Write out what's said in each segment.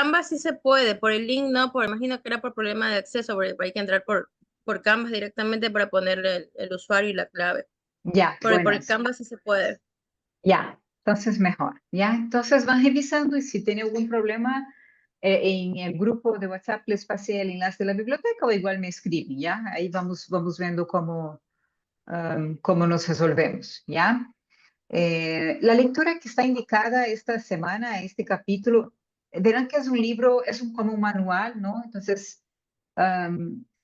Canvas sí se puede, por el link no, imagino que era por problema de acceso, porque hay que entrar por Canvas directamente para ponerle el usuario y la clave. Ya, Por bueno, el Canvas sí se puede. ya, entonces mejor, ya. Entonces van revisando y si tiene algún problema en el grupo de WhatsApp les pasé el enlace de la biblioteca o igual me escriben, ya. Ahí vamos viendo cómo nos resolvemos, ya. La lectura que está indicada esta semana, este capítulo, verán que es un libro, como un manual, ¿no? Entonces,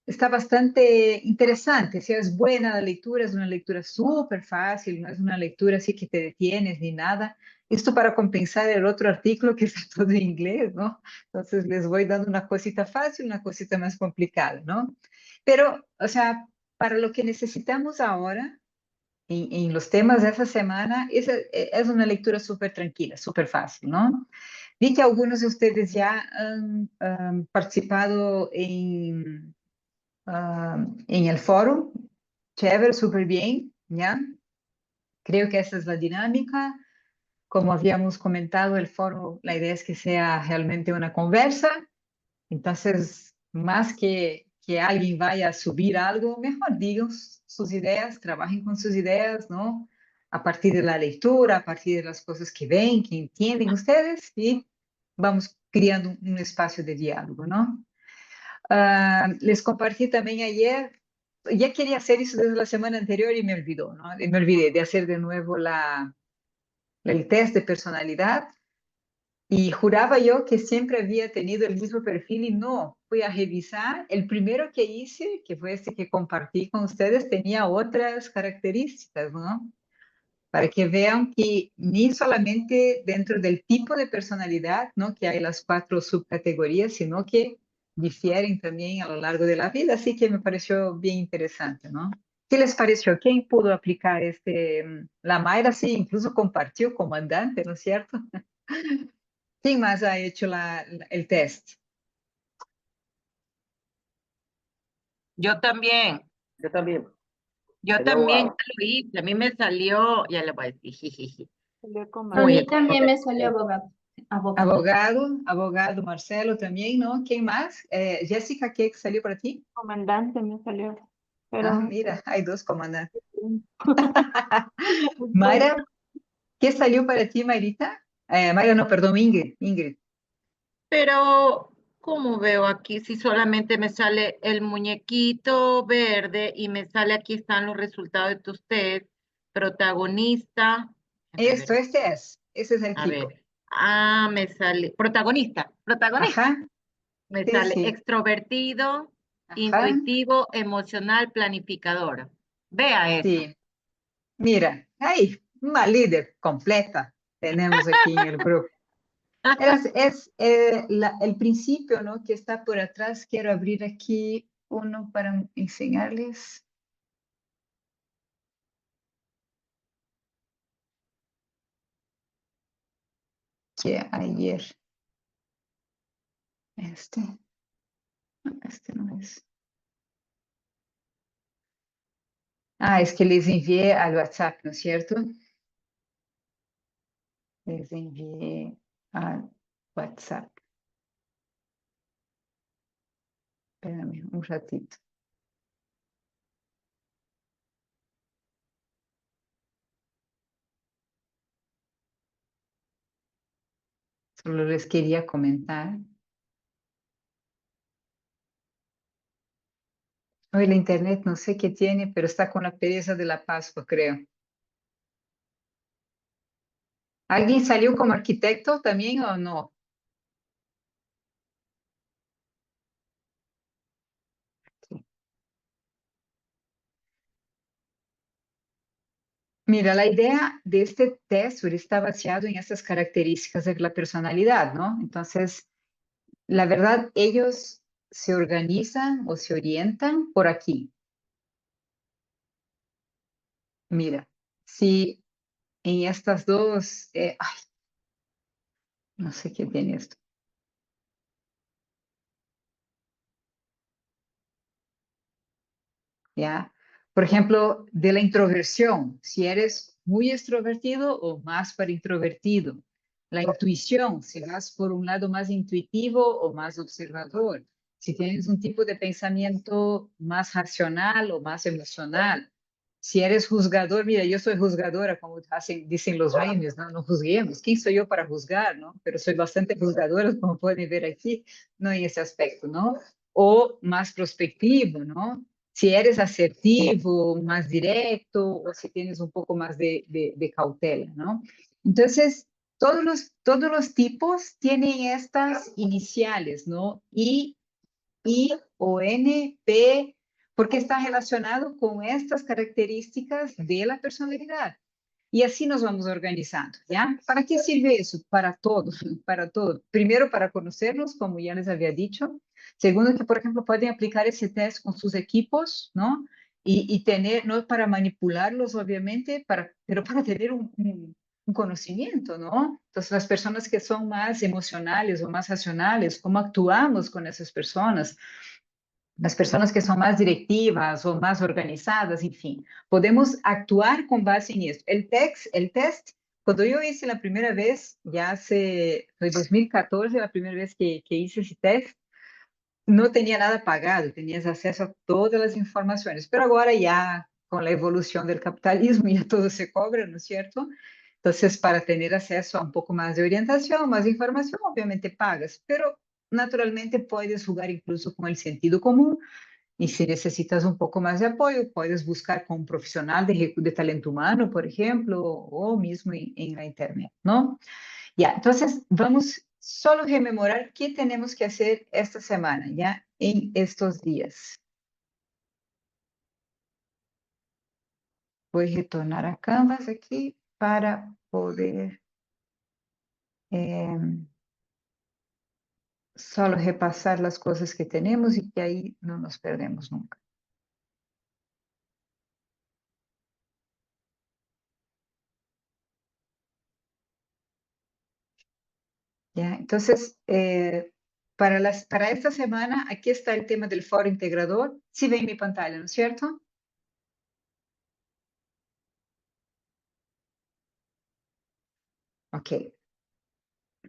está bastante interesante. Si es buena la lectura, es una lectura súper fácil, no es una lectura así que te detienes ni nada. Esto para compensar el otro artículo que está todo en inglés, ¿no? Entonces les voy dando una cosita fácil, una cosita más complicada, ¿no? Pero, o sea, para lo que necesitamos ahora en los temas de esa semana, es una lectura súper tranquila, súper fácil, ¿no? Vi que algunos de ustedes ya han participado en el foro, chévere, súper bien, ¿ya? Creo que esa es la dinámica. Como habíamos comentado, el foro, la idea es que sea realmente una conversa, entonces, más que alguien vaya a subir algo, mejor digan sus ideas, trabajen con sus ideas, ¿no? A partir de la lectura, a partir de las cosas que ven, que entienden ustedes, y vamos creando un espacio de diálogo, ¿no? Les compartí también ayer, ya quería hacer eso desde la semana anterior y me olvidó, ¿no? Y me olvidé de hacer de nuevo el test de personalidad. Y juraba yo que siempre había tenido el mismo perfil y no. Fui a revisar. El primero que hice, que fue este que compartí con ustedes, tenía otras características, ¿no? Para que vean que ni solamente dentro del tipo de personalidad, ¿no? Que hay las 4 subcategorías, sino que difieren también a lo largo de la vida. Así que me pareció bien interesante, ¿no? ¿Qué les pareció? ¿Quién pudo aplicar La Mayra sí, incluso compartió comandante, ¿no es cierto? ¿Quién más ha hecho el test? Yo también, Yo también. yo Sería también ya abogado. lo hice. A mí me salió, ya le voy a decir, jijiji. Salió como A Muy mí también me salió abogado. Abogado Marcelo también, ¿no? ¿Quién más? Jessica, ¿qué salió para ti? comandante, me salió. Ah, Pero mira, hay 2 comandantes. bueno, Mayra, ¿qué salió para ti, Mayrita? Mayra, no, perdón, Ingrid. Ingrid. Pero, ¿cómo veo aquí? Si solamente me sale el muñequito verde y me sale aquí están los resultados de tus test, protagonista. Esto, ese es el A tipo. ver. Ah, me sale protagonista, protagonista. Ajá, Me sí, sale sí. extrovertido, Ajá, intuitivo, emocional, planificador. Vea eso. sí. Mira, ahí, una líder completa tenemos aquí en el grupo. El principio, ¿no? Que está por atrás. Quiero abrir aquí uno para enseñarles. Que ayer. Este no es. Ah, es que les envié al WhatsApp, ¿no es cierto? Les envié al WhatsApp. Espérame un ratito. Solo les quería comentar. Hoy la internet no sé qué tiene, pero está con la pereza de la Pascua, creo. ¿Alguien salió como arquitecto también o no? Mira, la idea de este test está basado en estas características de la personalidad, ¿no? Entonces, la verdad, ellos se organizan o se orientan por aquí. Mira, si en estas dos, ay, no sé qué tiene esto. ¿Ya? Por ejemplo, de la introversión, si eres muy extrovertido o más para introvertido. la intuición, si vas por un lado más intuitivo o más observador, si tienes un tipo de pensamiento más racional o más emocional. Si eres juzgador, mira, yo soy juzgadora, como dicen los reinos, ¿no? No juzguemos. ¿Quién soy yo para juzgar, no? Pero soy bastante juzgadora, como pueden ver aquí, no en ese aspecto, ¿no? O más prospectivo, ¿no? Si eres asertivo, más directo, o si tienes un poco más de cautela, ¿no? Entonces, todos los tipos tienen estas iniciales, ¿no? I o N, P, porque está relacionado con estas características de la personalidad. Y así nos vamos organizando, ¿ya? ¿Para qué sirve eso? Para todo, para todo. Primero, para conocernos, como ya les había dicho. Segundo, que, por ejemplo, pueden aplicar ese test con sus equipos, ¿no? Y tener, no para manipularlos, obviamente, pero para tener un conocimiento, ¿no? Entonces, las personas que son más emocionales o más racionales, ¿cómo actuamos con esas personas? Las personas que son más directivas o más organizadas, en fin, podemos actuar con base en esto. El test, cuando yo hice la primera vez, fue 2014 la primera vez que hice ese test, no tenía nada pagado, tenías acceso a todas las informaciones, pero ahora ya con la evolución del capitalismo ya todo se cobra, ¿no es cierto? Entonces, para tener acceso a un poco más de orientación, más información, obviamente pagas, pero naturalmente puedes jugar incluso con el sentido común y si necesitas un poco más de apoyo, puedes buscar con un profesional de talento humano, por ejemplo, o mismo en la internet, ¿no? Ya, entonces vamos solo a rememorar qué tenemos que hacer esta semana, ya, en estos días. Voy a retornar a Canvas aquí para poder solo repasar las cosas que tenemos y que ahí no nos perdemos nunca. Ya, entonces, para esta semana, aquí está el tema del foro integrador. Sí ven mi pantalla, ¿no es cierto? Ok.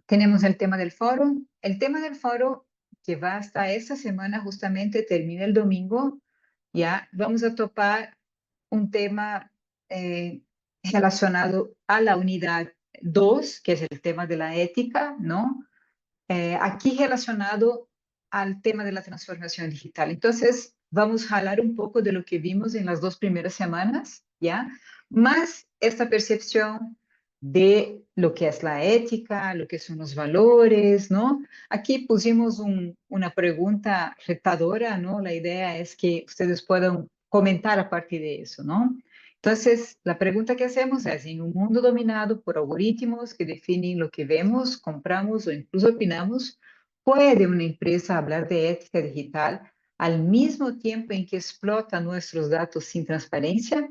Tenemos el tema del foro. El tema del foro que va hasta esta semana, justamente termina el domingo. Ya vamos a topar un tema relacionado a la unidad 2, que es el tema de la ética, ¿no? Aquí relacionado al tema de la transformación digital. Entonces, vamos a hablar un poco de lo que vimos en las 2 primeras semanas, ¿ya? Más esta percepción de lo que es la ética, lo que son los valores, ¿no? Aquí pusimos una pregunta retadora, ¿no? La idea es que ustedes puedan comentar a partir de eso, ¿no? Entonces, la pregunta que hacemos es, en un mundo dominado por algoritmos que definen lo que vemos, compramos o incluso opinamos, ¿puede una empresa hablar de ética digital al mismo tiempo en que explota nuestros datos sin transparencia?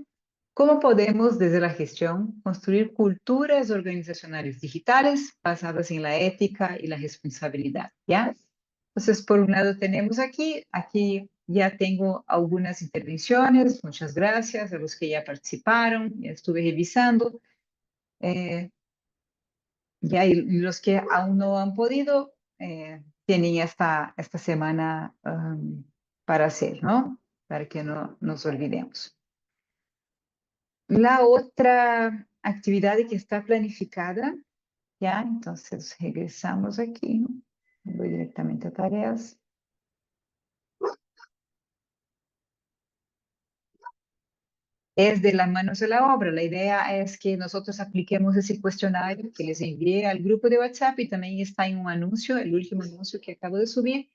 ¿Cómo podemos, desde la gestión, construir culturas organizacionales digitales basadas en la ética y la responsabilidad? ¿Ya? Entonces, por un lado tenemos aquí ya tengo algunas intervenciones, muchas gracias a los que ya participaron, ya estuve revisando, ya y los que aún no han podido, tienen esta semana para hacer, ¿no? Para que no nos olvidemos. La otra actividad que está planificada, ya, entonces regresamos aquí, ¿no? Voy directamente a tareas. Es de las manos de la obra. La idea es que nosotros apliquemos ese cuestionario que les envié al grupo de WhatsApp y también está en un anuncio, el último anuncio que acabo de subir,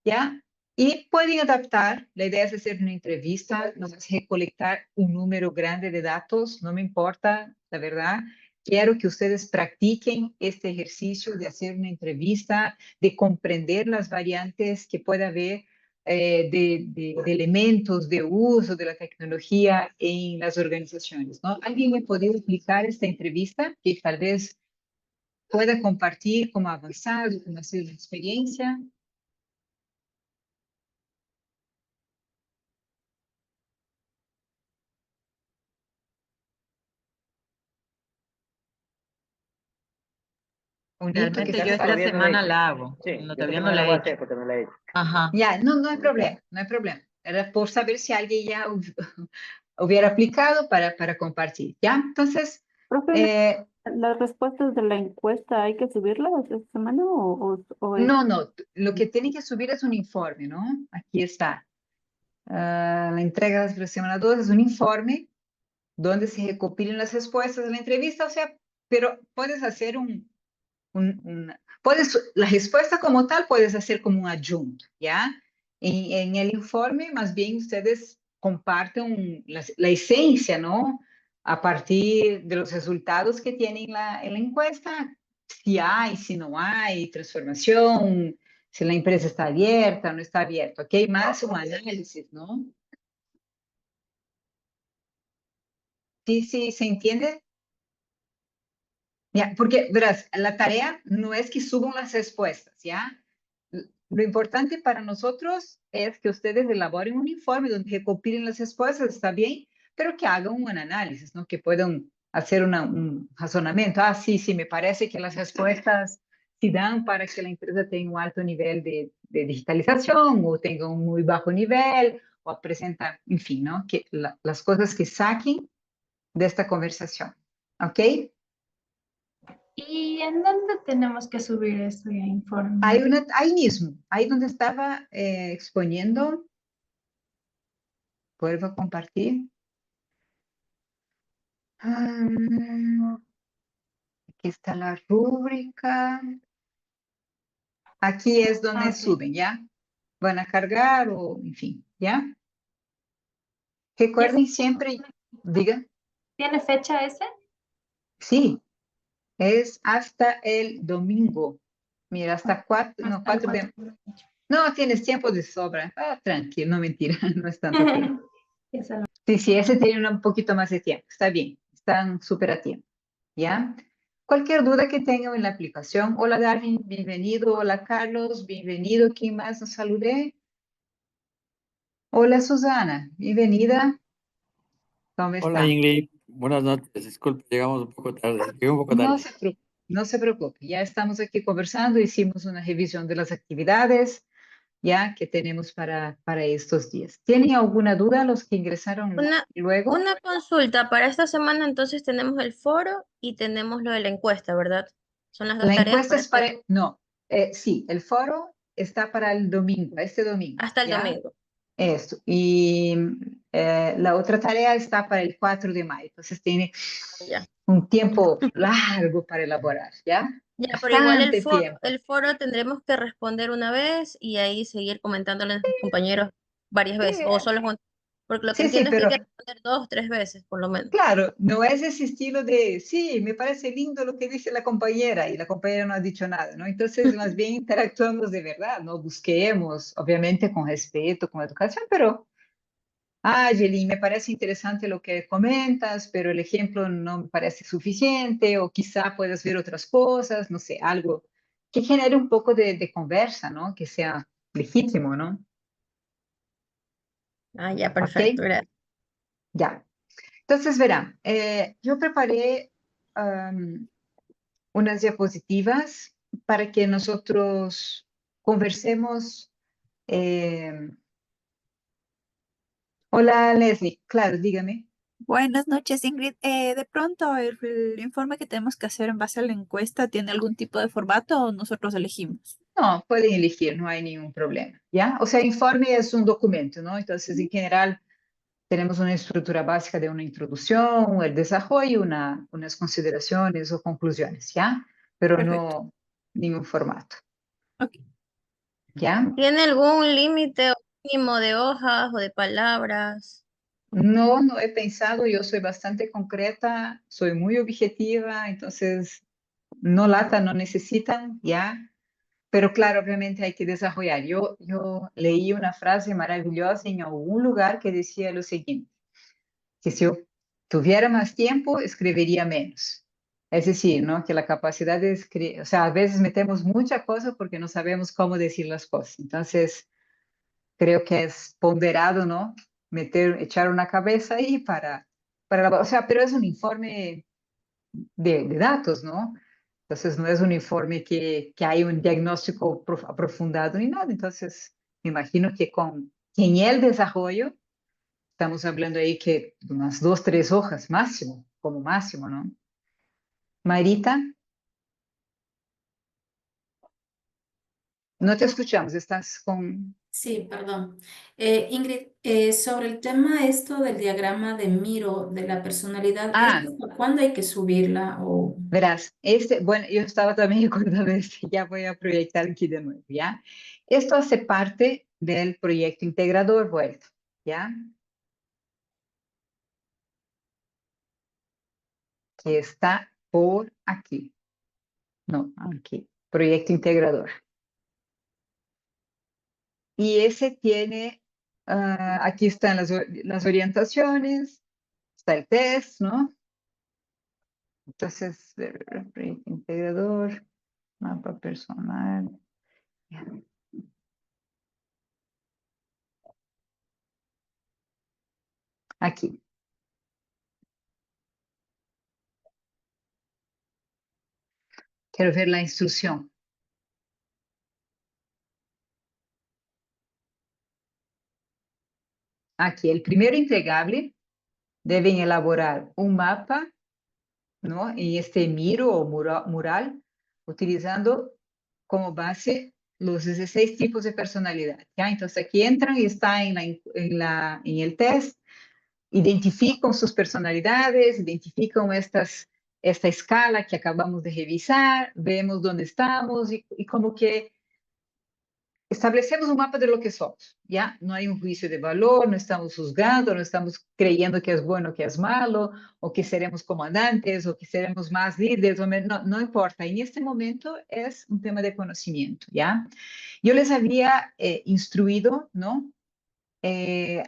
¿ya? Y pueden adaptar. La idea es hacer una entrevista, no es recolectar un número grande de datos, no me importa, la verdad. Quiero que ustedes practiquen este ejercicio de hacer una entrevista, de comprender las variantes que pueda haber de elementos de uso de la tecnología en las organizaciones, ¿no? ¿Alguien me puede explicar esta entrevista que tal vez pueda compartir cómo ha avanzado, cómo ha sido la experiencia? Un hito que Realmente está yo esta Todavía no la he semana hecho. la hago. Sí, No, yo esta todavía no semana la la voy he a hacer hecho. porque no la he hecho. Ajá. Ya, no hay problema, no hay problema. Era por saber si alguien ya hubiera aplicado para compartir, ¿ya? Entonces, Profe, eh, ¿las respuestas de la encuesta hay que subirlas esta semana o es? no, lo que tiene que subir es un informe, ¿no? Aquí está. La entrega de la semana 2 es un informe donde se recopilan las respuestas de la entrevista, o sea, pero puedes hacer la respuesta como tal puedes hacer como un adjunto, ¿ya? En el informe, más bien, ustedes comparten la esencia, ¿no? A partir de los resultados que tienen en la encuesta, si hay, si no hay transformación, si la empresa está abierta o no está abierta, ¿ok? Más un análisis, ¿no? Sí, ¿se entiende? Ya, porque, verás, la tarea no es que suban las respuestas, ¿ya? Lo importante para nosotros es que ustedes elaboren un informe donde recopilen las respuestas, está bien, pero que hagan un análisis, ¿no? Que puedan hacer un razonamiento. Ah, sí, me parece que las respuestas sí dan para que la empresa tenga un alto nivel de digitalización o tenga un muy bajo nivel o presenta, en fin, ¿no? Que las cosas que saquen de esta conversación, ¿ok? ¿Y en dónde tenemos que subir ese informe? Ahí mismo, ahí donde estaba exponiendo, vuelvo a compartir. Ah, aquí está la rúbrica. Aquí es donde Ok. suben, ¿ya? Van a cargar o, en fin, ¿ya? ¿Y Recuerden siempre, diga, ¿Tiene fecha ese? sí, es hasta el domingo. Mira, hasta 4, no, Hasta el 4 4 de... No, tienes tiempo de sobra. Ah, tranquilo, no mentira, no es tanto tiempo. Esa no. Sí, ese tiene un poquito más de tiempo. Está bien, están súper a tiempo. ¿Ya? Cualquier duda que tengan en la aplicación. Hola Darwin, bienvenido. Hola Carlos, bienvenido. ¿Quién más nos saludé? Hola Susana, bienvenida. ¿Cómo Hola está? Ingrid, buenas noches. Disculpe, llegamos un poco tarde. Llegué un poco No tarde. se preocupe, no se preocupe. Ya estamos aquí conversando, hicimos una revisión de las actividades ya que tenemos para estos días. ¿Tienen alguna duda los que ingresaron luego? Una consulta, para esta semana entonces tenemos el foro y tenemos lo de la encuesta, ¿verdad? Son las dos La tareas encuesta para es no, sí, el foro está para el domingo, este domingo, hasta el ¿ya? domingo. Esto. Y la otra tarea está para el 4 de mayo, entonces tiene Ya. un tiempo largo para elaborar, ¿ya? Ya, pero igual Bastante tiempo. el foro tendremos que responder una vez y ahí seguir comentándole a nuestros compañeros varias veces, o solo porque lo que Sí, entiendo es que hay pero que responder 2 o 3 veces, por lo menos. claro, no es ese estilo de, sí, me parece lindo lo que dice la compañera y la compañera no ha dicho nada, ¿no? Entonces, más bien interactuamos de verdad, ¿no? Busquemos, obviamente con respeto, con educación, pero, Yelin, me parece interesante lo que comentas, pero el ejemplo no me parece suficiente, o quizá puedas ver otras cosas, no sé, algo que genere un poco de conversa, ¿no? Que sea legítimo, ¿no? Ah, ya, ¿Ok? perfecto, gracias. Ya. Entonces, verán, yo preparé unas diapositivas para que nosotros conversemos. eh, Hola, Leslie. Claro, dígame. Buenas noches, Ingrid. De pronto, el informe que tenemos que hacer en base a la encuesta tiene algún tipo de formato o nosotros elegimos. No, pueden elegir, no hay ningún problema, ¿ya? O sea, informe es un documento, ¿no? Entonces, en general, tenemos una estructura básica de una introducción, el desarrollo, unas consideraciones o conclusiones, ¿ya? Pero Perfecto. no ningún formato, Ok. ¿ya? ¿Tiene algún límite mínimo de hojas o de palabras? No he pensado, yo soy bastante concreta, soy muy objetiva, entonces no lata, no necesitan, ¿ya? Pero claro, obviamente hay que desarrollar. Yo leí una frase maravillosa en algún lugar que decía lo siguiente, que si yo tuviera más tiempo, escribiría menos. Es decir, ¿no? Que la capacidad de escribir, o sea, a veces metemos mucha cosa porque no sabemos cómo decir las cosas. Entonces, creo que es ponderado, ¿no? Echar una cabeza ahí o sea, pero es un informe de datos, ¿no? Entonces, no es un informe que hay un diagnóstico aprofundado ni nada. Entonces, me imagino que en el desarrollo, estamos hablando ahí que unas 2, 3 hojas máximo, como máximo, ¿no? Marita, no te escuchamos, estás con... Sí, perdón. Ingrid, sobre el tema esto del diagrama de Miro, de la personalidad, Ah, ¿esto cuándo hay que subirla? O... verás, bueno, yo estaba también acordando de este, ya voy a proyectar aquí de nuevo, ¿ya? Esto hace parte del proyecto integrador Vuelta, ¿ya? Que está por aquí. No, aquí, proyecto integrador. Y ese tiene, aquí están las orientaciones, está el test, ¿no? Entonces, proyecto integrador, mapa personal. Ya. Aquí. Quiero ver la instrucción. Aquí, el primero entregable, deben elaborar un mapa, ¿no? En este Miro o mural, utilizando como base los 16 tipos de personalidad, ¿ya? Entonces aquí entran y está en el test, identifican sus personalidades, identifican esta escala que acabamos de revisar, vemos dónde estamos y como que establecemos un mapa de lo que somos, ¿ya? No hay un juicio de valor, no estamos juzgando, no estamos creyendo que es bueno, que es malo, o que seremos comandantes, o que seremos más líderes, no importa. En este momento es un tema de conocimiento, ¿ya? Yo les había instruido, ¿no? Que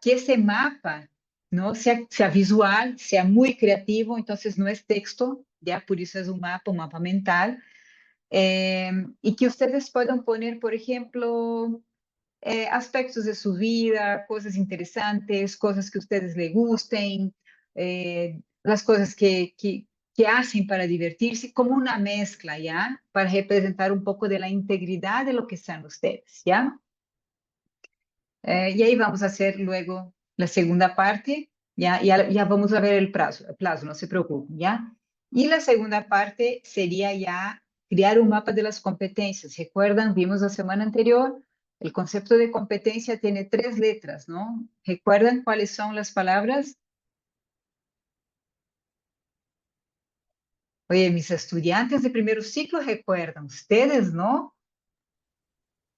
ese mapa, ¿no? Sea visual, sea muy creativo, entonces no es texto, ¿ya? Por eso es un mapa mental. Y que ustedes puedan poner, por ejemplo, aspectos de su vida, cosas interesantes, cosas que a ustedes les gusten, las cosas que hacen para divertirse, como una mezcla, ¿ya? Para representar un poco de la integridad de lo que son ustedes, ¿ya? Y ahí vamos a hacer luego la segunda parte, ya vamos a ver el plazo, no se preocupen, ¿ya? Y la segunda parte sería ya crear un mapa de las competencias. ¿Recuerdan? Vimos la semana anterior, el concepto de competencia tiene 3 letras, ¿no? ¿Recuerdan cuáles son las palabras? Oye, mis estudiantes de primer ciclo recuerdan, ustedes, ¿no?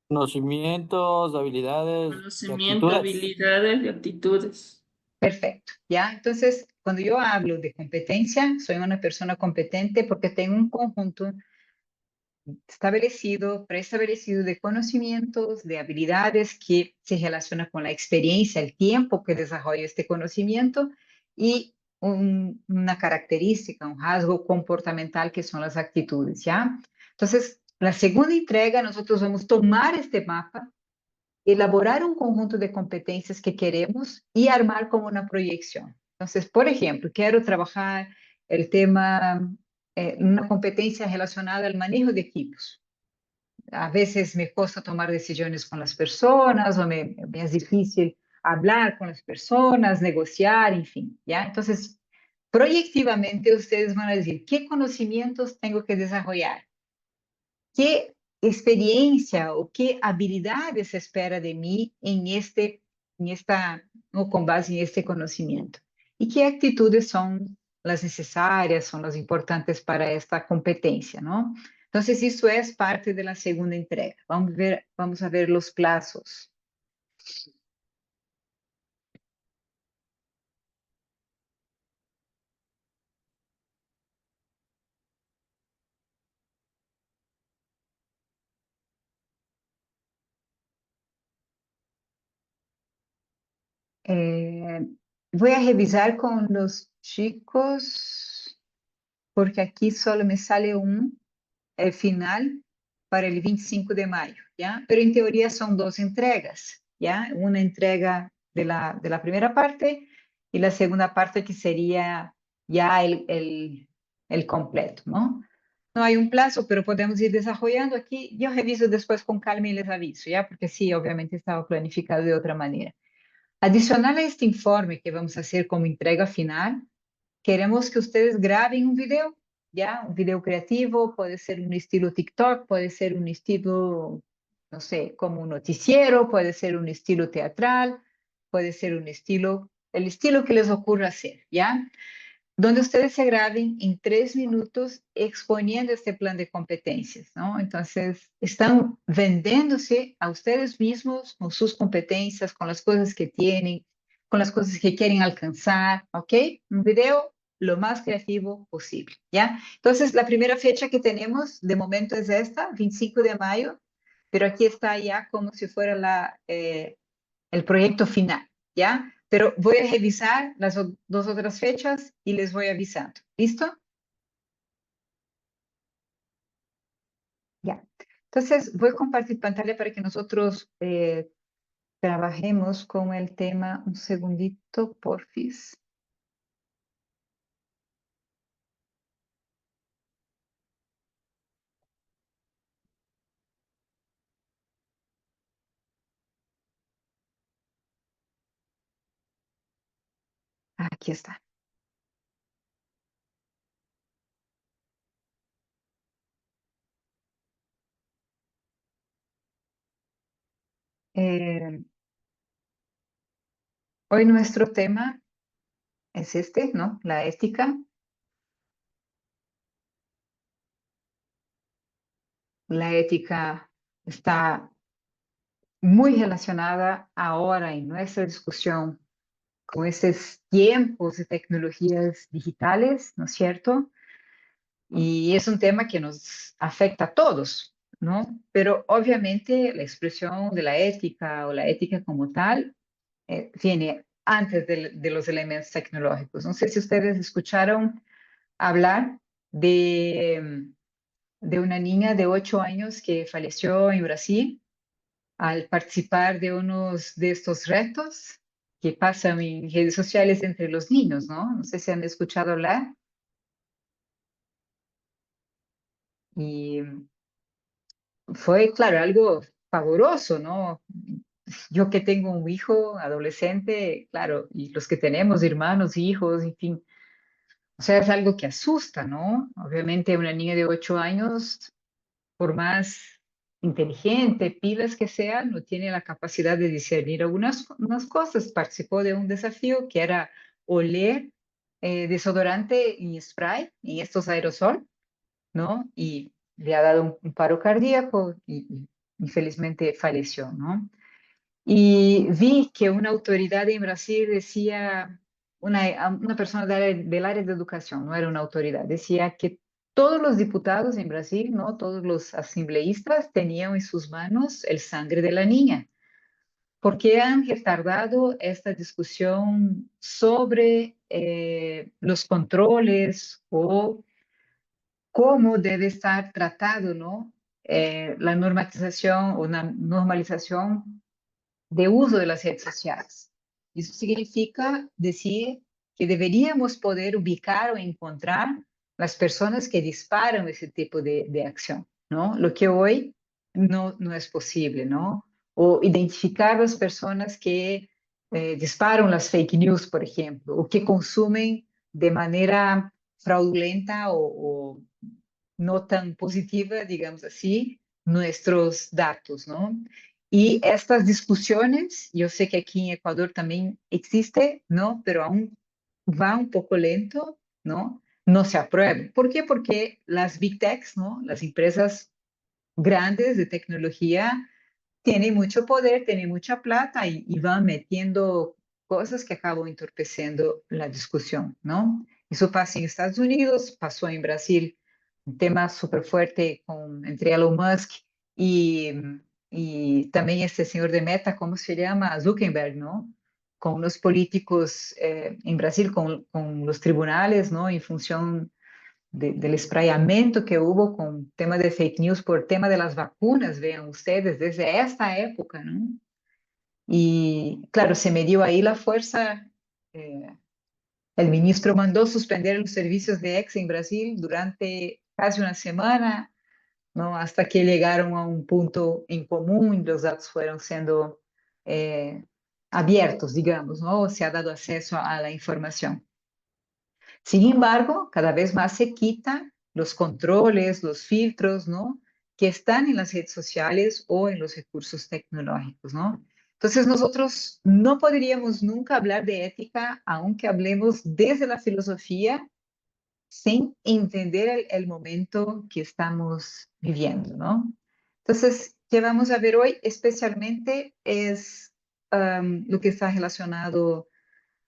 Conocimientos, habilidades y Conocimiento, actitudes. habilidades y actitudes. Perfecto, ¿ya? Entonces, cuando yo hablo de competencia, soy una persona competente porque tengo un conjunto preestablecido de conocimientos, de habilidades que se relaciona con la experiencia, el tiempo que desarrolla este conocimiento y una característica, un rasgo comportamental que son las actitudes, ¿ya? Entonces, la segunda entrega, nosotros vamos a tomar este mapa, elaborar un conjunto de competencias que queremos y armar como una proyección. Entonces, por ejemplo, quiero trabajar el tema, una competencia relacionada al manejo de equipos. A veces me cuesta tomar decisiones con las personas o me es difícil hablar con las personas, negociar, en fin, ¿ya? Entonces, proyectivamente ustedes van a decir, ¿qué conocimientos tengo que desarrollar? ¿Qué experiencia o qué habilidades se espera de mí o con base en este conocimiento? ¿Y qué actitudes son las necesarias, son las importantes para esta competencia, ¿no? Entonces, eso es parte de la segunda entrega. Vamos a ver los plazos. Eh, Voy a revisar con los chicos, porque aquí solo me sale el final para el 25 de mayo, ¿ya? Pero en teoría son 2 entregas, ¿ya? Una entrega de la primera parte y la segunda parte que sería ya el completo, ¿no? no hay un plazo, pero podemos ir desarrollando aquí. Yo reviso después con calma y les aviso, ¿ya? Porque sí, obviamente estaba planificado de otra manera. Adicional a este informe que vamos a hacer como entrega final, queremos que ustedes graben un video, ¿ya? Un video creativo, puede ser un estilo TikTok, puede ser un estilo, no sé, como un noticiero, puede ser un estilo teatral, puede ser un estilo, el estilo que les ocurra hacer, ¿ya? Donde ustedes se graben en 3 minutos exponiendo este plan de competencias, ¿no? Entonces, están vendiéndose a ustedes mismos con sus competencias, con las cosas que tienen, con las cosas que quieren alcanzar, ¿ok? Un video lo más creativo posible, ¿ya? Entonces, la primera fecha que tenemos de momento es esta, 25 de mayo, pero aquí está ya como si fuera el proyecto final, ¿ya? Pero voy a revisar las dos otras fechas y les voy avisando. ¿Listo? Ya. Entonces, voy a compartir pantalla para que nosotros trabajemos con el tema. Un segundito, porfis. Aquí está. Eh, Hoy nuestro tema es este, ¿no? La ética. La ética está muy relacionada ahora en nuestra discusión con estos tiempos de tecnologías digitales, ¿no es cierto? Y es un tema que nos afecta a todos, ¿no? Pero obviamente la expresión de la ética o la ética como tal viene antes de los elementos tecnológicos. No sé si ustedes escucharon hablar de una niña de 8 años que falleció en Brasil al participar de unos de estos retos que pasan en redes sociales entre los niños, ¿no? No sé si han escuchado hablar. Y fue, claro, algo pavoroso, ¿no? Yo que tengo un hijo adolescente, claro, y los que tenemos hermanos, hijos, en fin, o sea, es algo que asusta, ¿no? Obviamente una niña de 8 años, por más inteligente, pilas que sea, no tiene la capacidad de discernir algunas unas cosas. Participó de un desafío que era oler desodorante en spray, en estos aerosol, ¿no? Y le ha dado un paro cardíaco y infelizmente falleció, ¿no? Y vi que una autoridad en Brasil decía, una persona del área de educación, no era una autoridad, decía que todos los diputados en Brasil, ¿no? Todos los asambleístas tenían en sus manos el sangre de la niña. ¿Por qué han retardado esta discusión sobre los controles o cómo debe estar tratado, ¿no? La normatización o la normalización de uso de las redes sociales? Eso significa decir que deberíamos poder ubicar o encontrar las personas que disparan ese tipo de acción, ¿no? Lo que hoy no es posible, ¿no? O identificar las personas que disparan las fake news, por ejemplo, o que consumen de manera fraudulenta o no tan positiva, digamos así, nuestros datos, ¿no? Y estas discusiones, yo sé que aquí en Ecuador también existe, ¿no? Pero aún va un poco lento, ¿no? No se aprueba. ¿Por qué? Porque las big techs, ¿no? Las empresas grandes de tecnología tienen mucho poder, tienen mucha plata y van metiendo cosas que acaban entorpeciendo la discusión, ¿no? Eso pasa en Estados Unidos, pasó en Brasil, un tema súper fuerte entre Elon Musk y, y también este señor de Meta, ¿cómo se llama? Zuckerberg, ¿no? Con los políticos en Brasil, con los tribunales, ¿no? En función del espraiamento que hubo con tema de fake news por tema de las vacunas, vean ustedes, desde esta época, ¿no? Y claro, se midió ahí la fuerza. El ministro mandó suspender los servicios de X en Brasil durante casi una semana, ¿no? Hasta que llegaron a un punto en común y los datos fueron siendo abiertos, digamos, ¿no? Se ha dado acceso a la información. Sin embargo, cada vez más se quitan los controles, los filtros, ¿no? Que están en las redes sociales o en los recursos tecnológicos, ¿no? Entonces nosotros no podríamos nunca hablar de ética, aunque hablemos desde la filosofía, sin entender el momento que estamos viviendo, ¿no? Entonces, ¿qué vamos a ver hoy especialmente es lo que está relacionado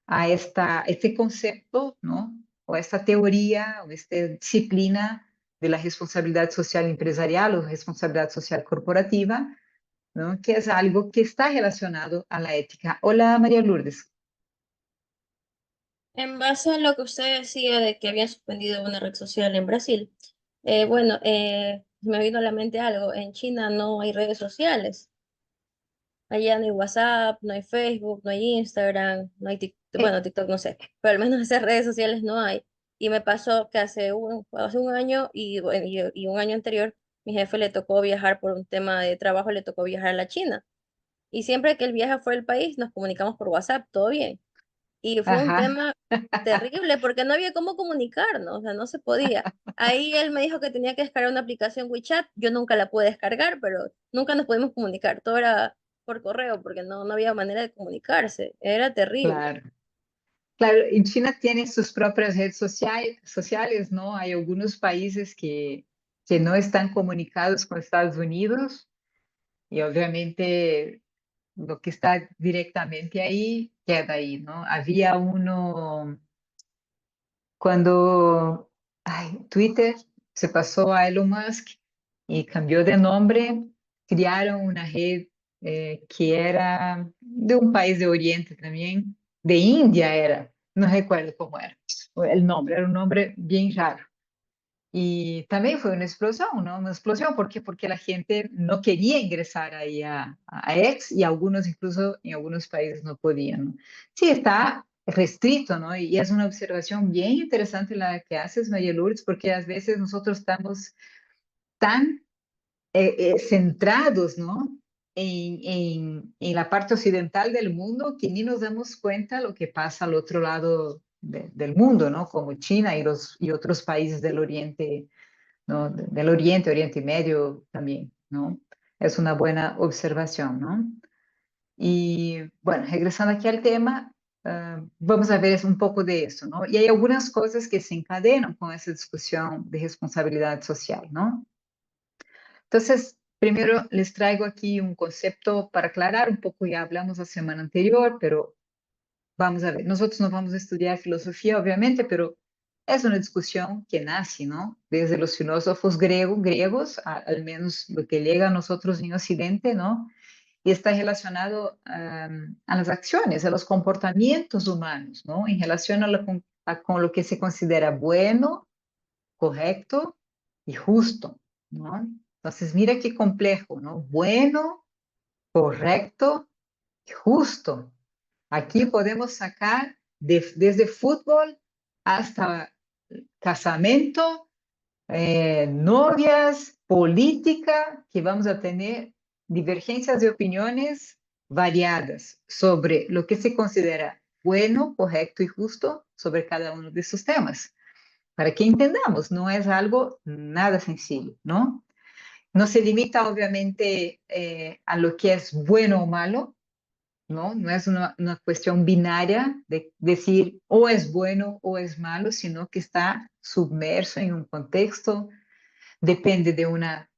a este concepto, ¿no? O esta teoría, o esta disciplina de la responsabilidad social empresarial o responsabilidad social corporativa, ¿no? Que es algo que está relacionado a la ética. Hola, María Lourdes. En base a lo que usted decía de que habían suspendido una red social en Brasil, bueno, me vino a la mente algo. En China no hay redes sociales. Allá no hay WhatsApp, no hay Facebook, no hay Instagram, no hay TikTok, bueno, TikTok no sé, pero al menos esas redes sociales no hay. Y me pasó que hace un año bueno, y un año anterior, mi jefe le tocó viajar por un tema de trabajo, le tocó viajar a la China. Y siempre que él viaja fuera del país, nos comunicamos por WhatsApp, todo bien. Y fue un Ajá. tema terrible porque no había cómo comunicarnos, o sea, no se podía. Ahí él me dijo que tenía que descargar una aplicación WeChat, yo nunca la pude descargar, pero nunca nos pudimos comunicar, todo era por correo porque no había manera de comunicarse, era terrible. Claro. Claro, en China tienen sus propias redes sociales, ¿no? Hay algunos países que no están comunicados con Estados Unidos y obviamente lo que está directamente ahí queda ahí, ¿no? Había uno cuando Twitter se pasó a Elon Musk y cambió de nombre, crearon una red que era de un país de Oriente también, de India era, no recuerdo cómo era el nombre, era un nombre bien raro. Y también fue una explosión, ¿no? Una explosión, ¿por qué? Porque la gente no quería ingresar ahí a X y algunos incluso en algunos países no podían, ¿no? Sí, está restrito, ¿no? Y es una observación bien interesante la que haces, María Lourdes, porque a veces nosotros estamos tan centrados, ¿no? En la parte occidental del mundo que ni nos damos cuenta lo que pasa al otro lado del mundo, ¿no? Como China y otros países del Oriente, ¿no? Del Oriente, Oriente Medio también, ¿no? Es una buena observación, ¿no? Y bueno, regresando aquí al tema, vamos a ver un poco de eso, ¿no? Y hay algunas cosas que se encadenan con esa discusión de responsabilidad social, ¿no? Entonces, primero les traigo aquí un concepto para aclarar un poco, ya hablamos la semana anterior, pero vamos a ver, nosotros no vamos a estudiar filosofía, obviamente, pero es una discusión que nace, ¿no? Desde los filósofos griegos, al menos lo que llega a nosotros en Occidente, ¿no? Y está relacionado a las acciones, a los comportamientos humanos, ¿no? En relación con lo que se considera bueno, correcto y justo, ¿no? Entonces, mira qué complejo, ¿no? Bueno, correcto y justo. Aquí podemos sacar desde fútbol hasta casamento, novias, política, que vamos a tener divergencias de opiniones variadas sobre lo que se considera bueno, correcto y justo sobre cada uno de esos temas. Para que entendamos, no es algo nada sencillo, ¿no? No se limita obviamente a lo que es bueno o malo, ¿no? No es una cuestión binaria de decir o es bueno o es malo, sino que está submerso en un contexto, depende de una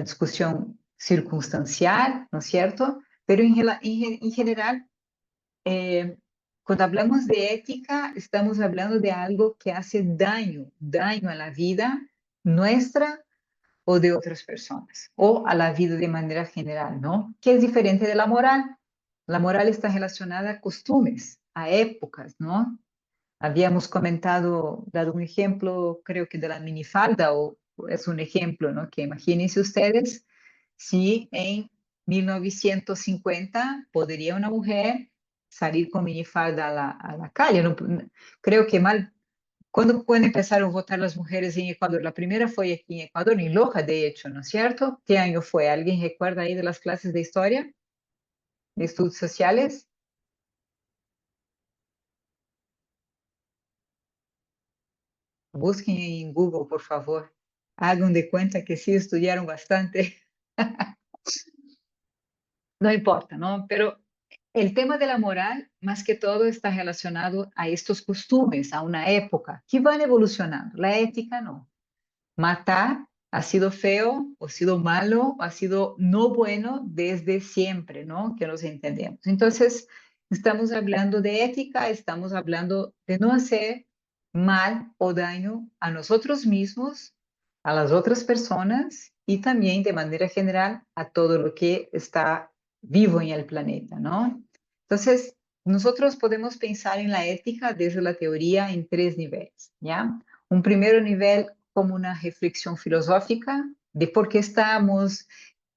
discusión circunstancial, ¿no es cierto? Pero en general, cuando hablamos de ética, estamos hablando de algo que hace daño a la vida nuestra o de otras personas, o a la vida de manera general, ¿no? Que es diferente de la moral. La moral está relacionada a costumbres, a épocas, ¿no? Habíamos comentado, dado un ejemplo, creo que de la minifalda, o es un ejemplo, ¿no? Que imagínense ustedes si en 1950 podría una mujer salir con minifalda a la calle. No, creo que ¿Cuándo pueden empezar a votar las mujeres en Ecuador? La primera fue aquí en Ecuador, en Loja, de hecho, ¿no es cierto? ¿Qué año fue? ¿Alguien recuerda ahí de las clases de historia, de estudios sociales? Busquen en Google, por favor. Hagan de cuenta que sí estudiaron bastante. No importa, ¿no? Pero el tema de la moral, más que todo, está relacionado a estos costumbres, a una época que van evolucionando. La ética no. Matar ha sido feo, o ha sido malo, o ha sido no bueno desde siempre, ¿no? Que nos entendemos. Entonces, estamos hablando de ética, estamos hablando de no hacer mal o daño a nosotros mismos, a las otras personas y también de manera general a todo lo que está vivo en el planeta, ¿no? Entonces, nosotros podemos pensar en la ética desde la teoría en tres niveles, ¿ya? Un primer nivel como una reflexión filosófica de por qué estamos,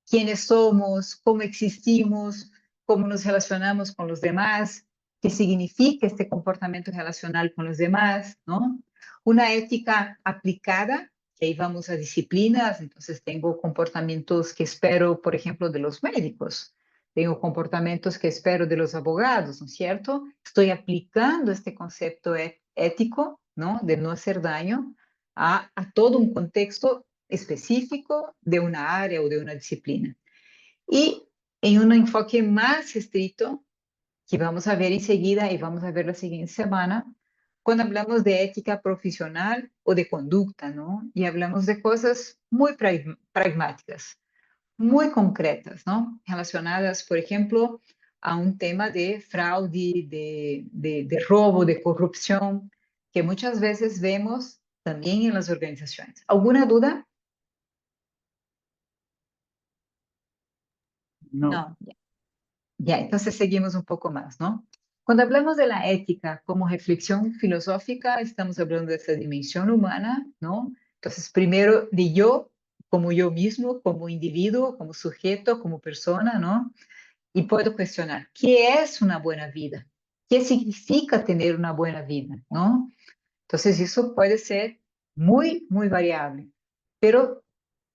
quiénes somos, cómo existimos, cómo nos relacionamos con los demás, qué significa este comportamiento relacional con los demás, ¿no? Una ética aplicada, que ahí vamos a disciplinas, entonces tengo comportamientos que espero, por ejemplo, de los médicos, tengo comportamientos que espero de los abogados, ¿no es cierto? Estoy aplicando este concepto ético, ¿no? De no hacer daño a todo un contexto específico de una área o de una disciplina. Y en un enfoque más estricto, que vamos a ver enseguida y vamos a ver la siguiente semana, cuando hablamos de ética profesional o de conducta, ¿no? Y hablamos de cosas muy pragmáticas, muy concretas, ¿no? Relacionadas, por ejemplo, a un tema de fraude, de robo, de corrupción, que muchas veces vemos también en las organizaciones. ¿Alguna duda? No. Ya, ya, entonces seguimos un poco más, ¿no? Cuando hablamos de la ética como reflexión filosófica, estamos hablando de esa dimensión humana, ¿no? Entonces, primero de como yo mismo, como individuo, como sujeto, como persona, ¿no? Y puedo cuestionar, ¿qué es una buena vida? ¿Qué significa tener una buena vida? ¿No? Entonces, eso puede ser muy, muy variable, pero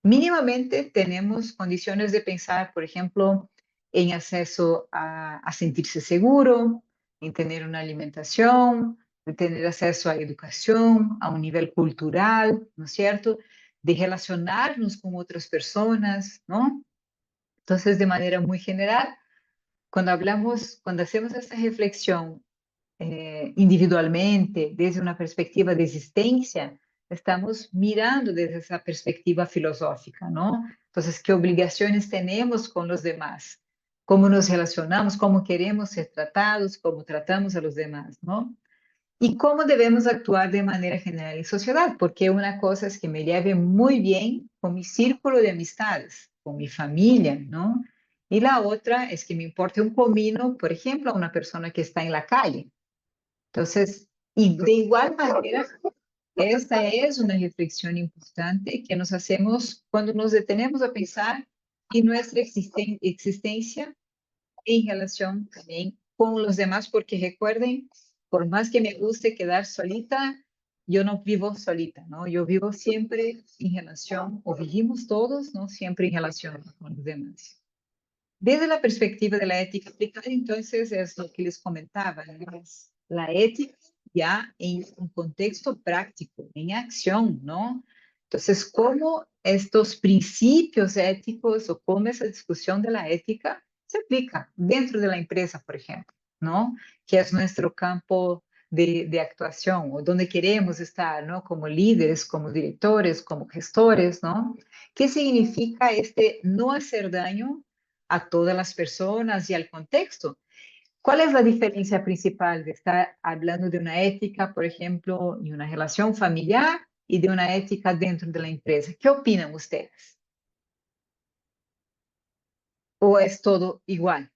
mínimamente tenemos condiciones de pensar, por ejemplo, en acceso a sentirse seguro, en tener una alimentación, en tener acceso a educación, a un nivel cultural, ¿no es cierto? De relacionarnos con otras personas, ¿no? Entonces, de manera muy general, cuando hacemos esta reflexión individualmente, desde una perspectiva de existencia, estamos mirando desde esa perspectiva filosófica, ¿no? Entonces, ¿qué obligaciones tenemos con los demás? ¿Cómo nos relacionamos? ¿Cómo queremos ser tratados? ¿Cómo tratamos a los demás? ¿No? Y cómo debemos actuar de manera general en sociedad, porque una cosa es que me lleve muy bien con mi círculo de amistades, con mi familia, ¿no? Y la otra es que me importe un comino, por ejemplo, a una persona que está en la calle. Entonces, y de igual manera, esta es una reflexión importante que nos hacemos cuando nos detenemos a pensar en nuestra existencia en relación también con los demás, porque recuerden, por más que me guste quedar solita, yo no vivo solita, ¿no? Yo vivo siempre en relación, o vivimos todos, ¿no? Siempre en relación con los demás. Desde la perspectiva de la ética aplicada, entonces, es lo que les comentaba, ¿no? Es la ética ya en un contexto práctico, en acción, ¿no? Entonces, ¿cómo estos principios éticos o cómo esa discusión de la ética se aplica dentro de la empresa, por ejemplo, ¿no? Que es nuestro campo de actuación o donde queremos estar, ¿no? Como líderes, como directores, como gestores, ¿no? ¿Qué significa este no hacer daño a todas las personas y al contexto? ¿Cuál es la diferencia principal de estar hablando de una ética, por ejemplo, en una relación familiar y de una ética dentro de la empresa? ¿Qué opinan ustedes? ¿O es todo igual?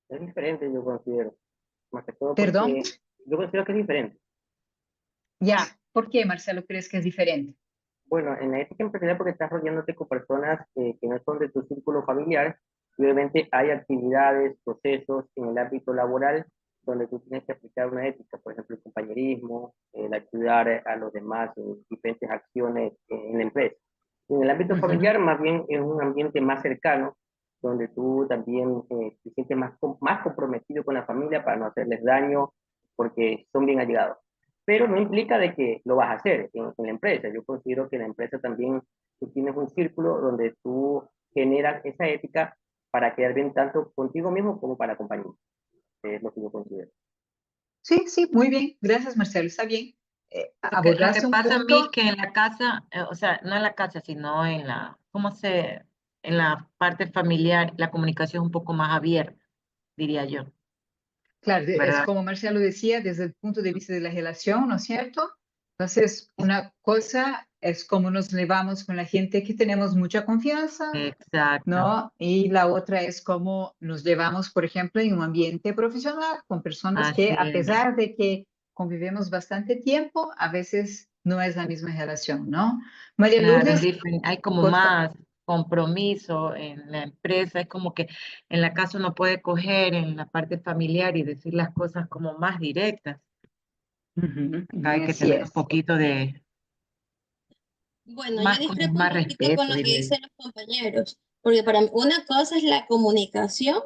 Es diferente, yo considero. Más que todo ¿Perdón? porque yo considero que es diferente. Ya. ¿Por qué, Marcelo, crees que es diferente? Bueno, en la ética empresarial porque estás rodeándote con personas que no son de tu círculo familiar y obviamente hay actividades, procesos en el ámbito laboral donde tú tienes que aplicar una ética, por ejemplo, el compañerismo, el ayudar a los demás en diferentes acciones en la empresa. En el ámbito familiar, más bien es un ambiente más cercano, donde tú también te sientes más comprometido con la familia para no hacerles daño, porque son bien allegados. Pero no implica de que lo vas a hacer en la empresa. Yo considero que en la empresa también tú tienes un círculo donde tú generas esa ética para quedar bien tanto contigo mismo como para la compañía. Es lo que yo considero. Sí, sí, muy bien. Gracias, Marcelo. Está bien. Lo que Abordaste un pasa a mí es punto. que en la casa, o sea, no en la casa, sino en en la parte familiar, la comunicación es un poco más abierta, diría yo, Claro, es ¿verdad? como Marcelo decía, desde el punto de vista de la relación, ¿no es cierto? Entonces, una cosa es cómo nos llevamos con la gente que tenemos mucha confianza, Exacto. ¿no? Y la otra es cómo nos llevamos, por ejemplo, en un ambiente profesional, con personas Así que, a es. pesar de que convivimos bastante tiempo, a veces no es la misma relación, ¿no? María Claro, Lourdes, hay como por fa- más compromiso en la empresa, es como que en la casa uno puede coger en la parte familiar y decir las cosas como más directas. Ujú, Acá hay que así tener un es. poquito de Bueno, yo más, como discrepo un más poquito con respeto, lo que diría yo. dicen los compañeros, porque para mí una cosa es la comunicación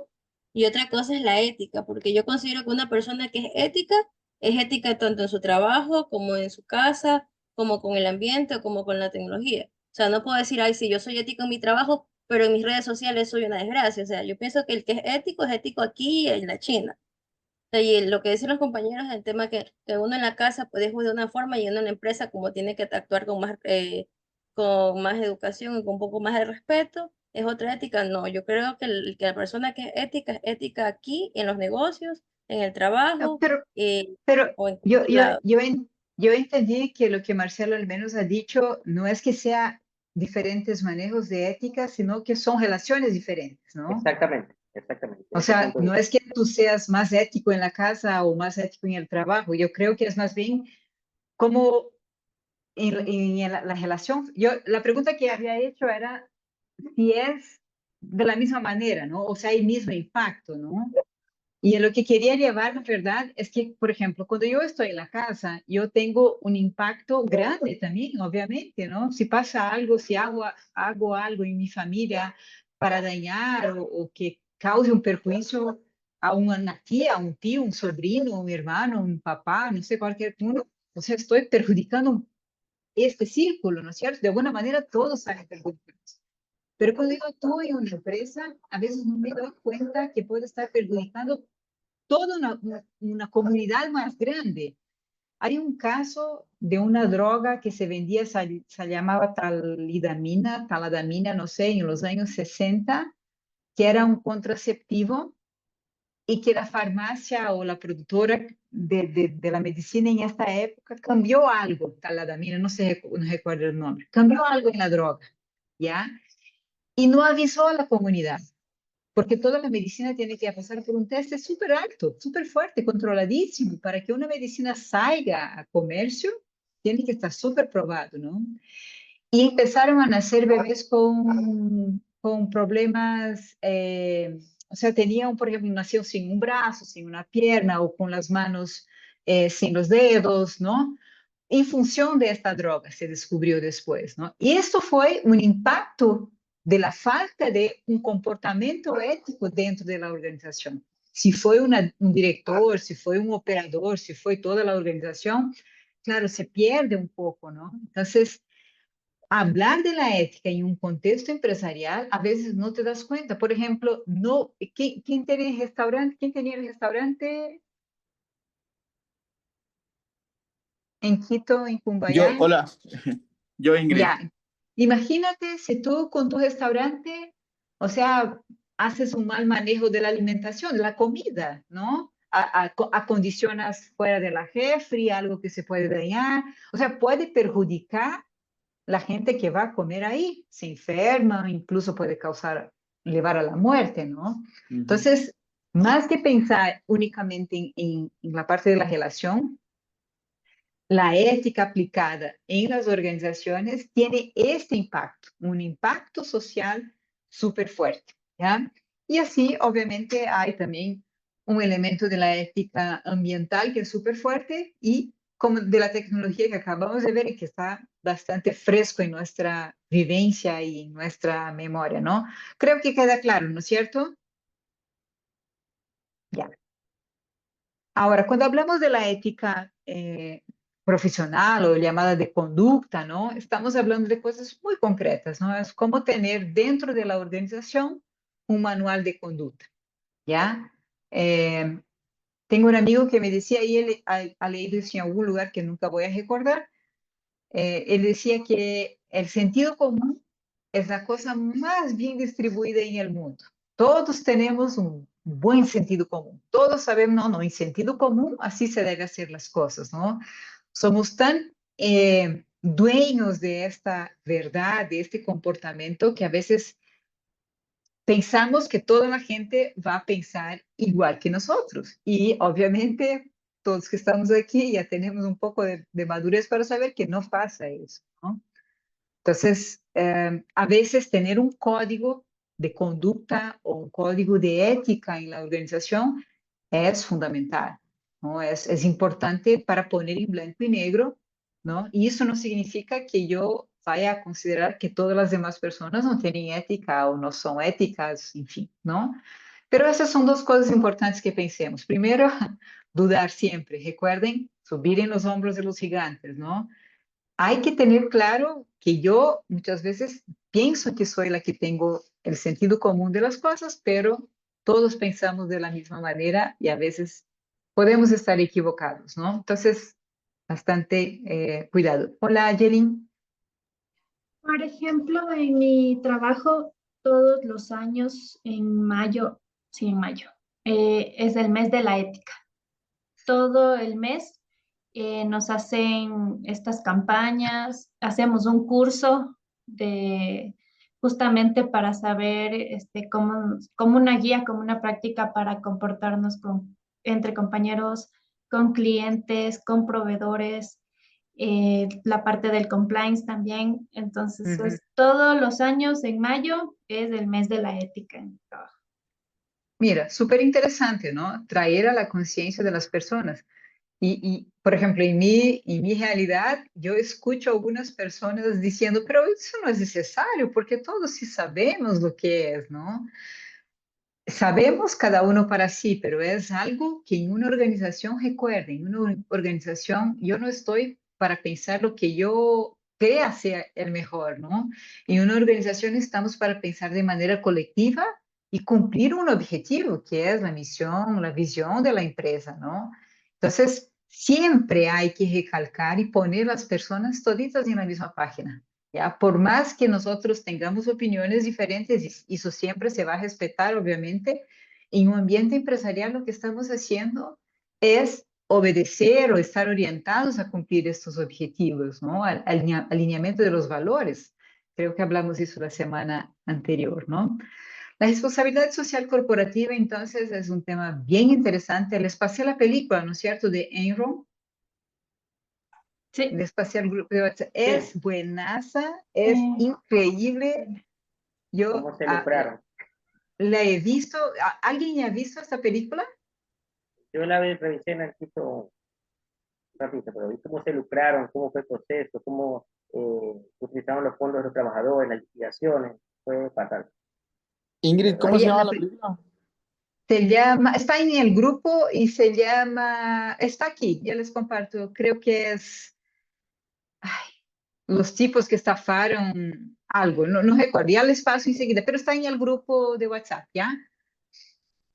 y otra cosa es la ética, porque yo considero que una persona que es ética tanto en su trabajo como en su casa, como con el ambiente o como con la tecnología. O sea, no puedo decir, ay, sí, yo soy ético en mi trabajo, pero en mis redes sociales soy una desgracia. O sea, yo pienso que el que es ético aquí en la China. Sea, y lo que dicen los compañeros, el tema que uno en la casa puede jugar de una forma y uno en la empresa como tiene que actuar con más educación y con un poco más de respeto, es otra ética. No, yo creo que, que la persona que es ética aquí, en los negocios, en el No, trabajo, pero o en yo, cualquier yo, lado. yo entendí que lo que Marcelo al menos ha dicho no es que sea diferentes manejos de ética, sino que son relaciones diferentes, ¿no? Exactamente, exactamente. O Ese sea, punto de no vista. es que tú seas más ético en la casa o más ético en el trabajo. Yo creo que es más bien como la relación. La pregunta que había hecho era si es de la misma manera, ¿no? O sea, hay mismo impacto, ¿no? Y lo que quería llevar, la verdad, es que, por ejemplo, cuando yo estoy en la casa, yo tengo un impacto grande también, obviamente, ¿no? Si pasa algo, si hago algo en mi familia para dañar o que cause un perjuicio a una tía, a un tío, un sobrino, un hermano, un papá, no sé, cualquier uno, o sea, estoy perjudicando este círculo, ¿no es cierto? De alguna manera todos salen perjudicados. Pero cuando yo actúo en una empresa, a veces no me doy cuenta que puedo estar perjudicando toda una comunidad más grande. Hay un caso de una droga que se vendía, se llamaba taladamina, no sé, en los años 60, que era un contraceptivo y que la farmacia o la productora de la medicina en esta época cambió algo, taladamina, no recuerdo el nombre, cambió algo en la droga, ¿ya? Y no avisó a la comunidad. Porque toda la medicina tiene que pasar por un teste súper alto, súper fuerte, controladísimo. Para que una medicina salga a comercio, tiene que estar súper probado, ¿no? Y empezaron a nacer bebés con problemas, o sea, tenían, por ejemplo, nació sin un brazo, sin una pierna o con las manos sin los dedos, ¿no? En función de esta droga, se descubrió después, ¿no? Y esto fue un impacto de la falta de un comportamiento ético dentro de la organización. Si fue un director, si fue un operador, si fue toda la organización, claro, se pierde un poco, ¿no? Entonces, hablar de la ética en un contexto empresarial, a veces no te das cuenta. Por ejemplo, no, ¿quién tenía el restaurante? ¿Quién tenía el restaurante en Quito, en Yo, Cumbayá? hola, yo Ingrid. Ya, imagínate si tú con tu restaurante, o sea, haces un mal manejo de la alimentación, de la comida, ¿no? Acondicionas fuera de la refri, algo que se puede dañar, o sea, puede perjudicar la gente que va a comer ahí, se enferma, incluso puede llevar a la muerte, ¿no? Entonces, más que pensar únicamente en la parte de la relación, la ética aplicada en las organizaciones tiene este impacto, un impacto social súper fuerte, ¿ya? Y así, obviamente, hay también un elemento de la ética ambiental que es súper fuerte y como de la tecnología que acabamos de ver y que está bastante fresco en nuestra vivencia y en nuestra memoria, ¿no? Creo que queda claro, ¿no es cierto? Ya. Ahora, cuando hablamos de la ética profesional o llamada de conducta, ¿no? Estamos hablando de cosas muy concretas, ¿no? Es como tener dentro de la organización un manual de conducta, ¿ya? Tengo un amigo que me decía, y él ha leído eso en algún lugar que nunca voy a recordar, él decía que el sentido común es la cosa más bien distribuida en el mundo. Todos tenemos un buen sentido común. Todos sabemos, no, no, en sentido común así se deben hacer las cosas, ¿no? Somos tan dueños de esta verdad, de este comportamiento, que a veces pensamos que toda la gente va a pensar igual que nosotros. Y obviamente todos que estamos aquí ya tenemos un poco de madurez para saber que no pasa eso, ¿no? Entonces, a veces tener un código de conducta o un código de ética en la organización es fundamental, ¿no? Es importante para poner en blanco y negro, ¿no? Y eso no significa que yo vaya a considerar que todas las demás personas no tienen ética o no son éticas, en fin, ¿no? Pero esas son dos cosas importantes que pensemos. Primero, dudar siempre. Recuerden, subir en los hombros de los gigantes, ¿no? Hay que tener claro que yo muchas veces pienso que soy la que tengo el sentido común de las cosas, pero todos pensamos de la misma manera y a veces podemos estar equivocados, ¿no? Entonces, bastante cuidado. Hola, Ayelin. Por ejemplo, en mi trabajo, todos los años, en mayo, sí, en mayo, es el mes de la ética. Todo el mes nos hacen estas campañas, hacemos un curso de justamente para saber como una guía, como una práctica para comportarnos entre compañeros, con clientes, con proveedores, la parte del compliance también. Entonces, Ujú. todos los años en mayo es el mes de la ética en el trabajo. Mira, súper interesante, ¿no? Traer a la conciencia de las personas. Por ejemplo, en mi realidad, yo escucho a algunas personas diciendo, pero eso no es necesario, porque todos sí sabemos lo que es, ¿no? Sabemos cada uno para sí, pero es algo que en una organización, recuerden, en una organización yo no estoy para pensar lo que yo crea sea el mejor, ¿no? En una organización estamos para pensar de manera colectiva y cumplir un objetivo, que es la misión, la visión de la empresa, ¿no? Entonces, siempre hay que recalcar y poner las personas toditas en la misma página. ¿Ya? Por más que nosotros tengamos opiniones diferentes, y eso siempre se va a respetar, obviamente, en un ambiente empresarial lo que estamos haciendo es obedecer o estar orientados a cumplir estos objetivos, ¿no? Alineamiento de los valores. Creo que hablamos de eso la semana anterior, ¿no? La responsabilidad social corporativa, entonces, es un tema bien interesante. Les pasé la película, ¿no es cierto?, de Enron. Sí. El espacial grupo de WhatsApp. Es buenaza, es increíble. Yo ¿Cómo se lucraron? la he visto. ¿Alguien ya ha visto esta película? Yo la revisé en el sitio un ratito, pero vi cómo se lucraron, cómo fue el proceso, cómo utilizaron los fondos de los trabajadores, las liquidaciones. Fue fatal. Ingrid, ¿cómo se Oye, llama la película? se llama, está en el grupo y se llama, está aquí, ya les comparto, creo que es los tipos que estafaron algo, no recuerdo, ya les paso enseguida, pero está en el grupo de WhatsApp, ¿ya?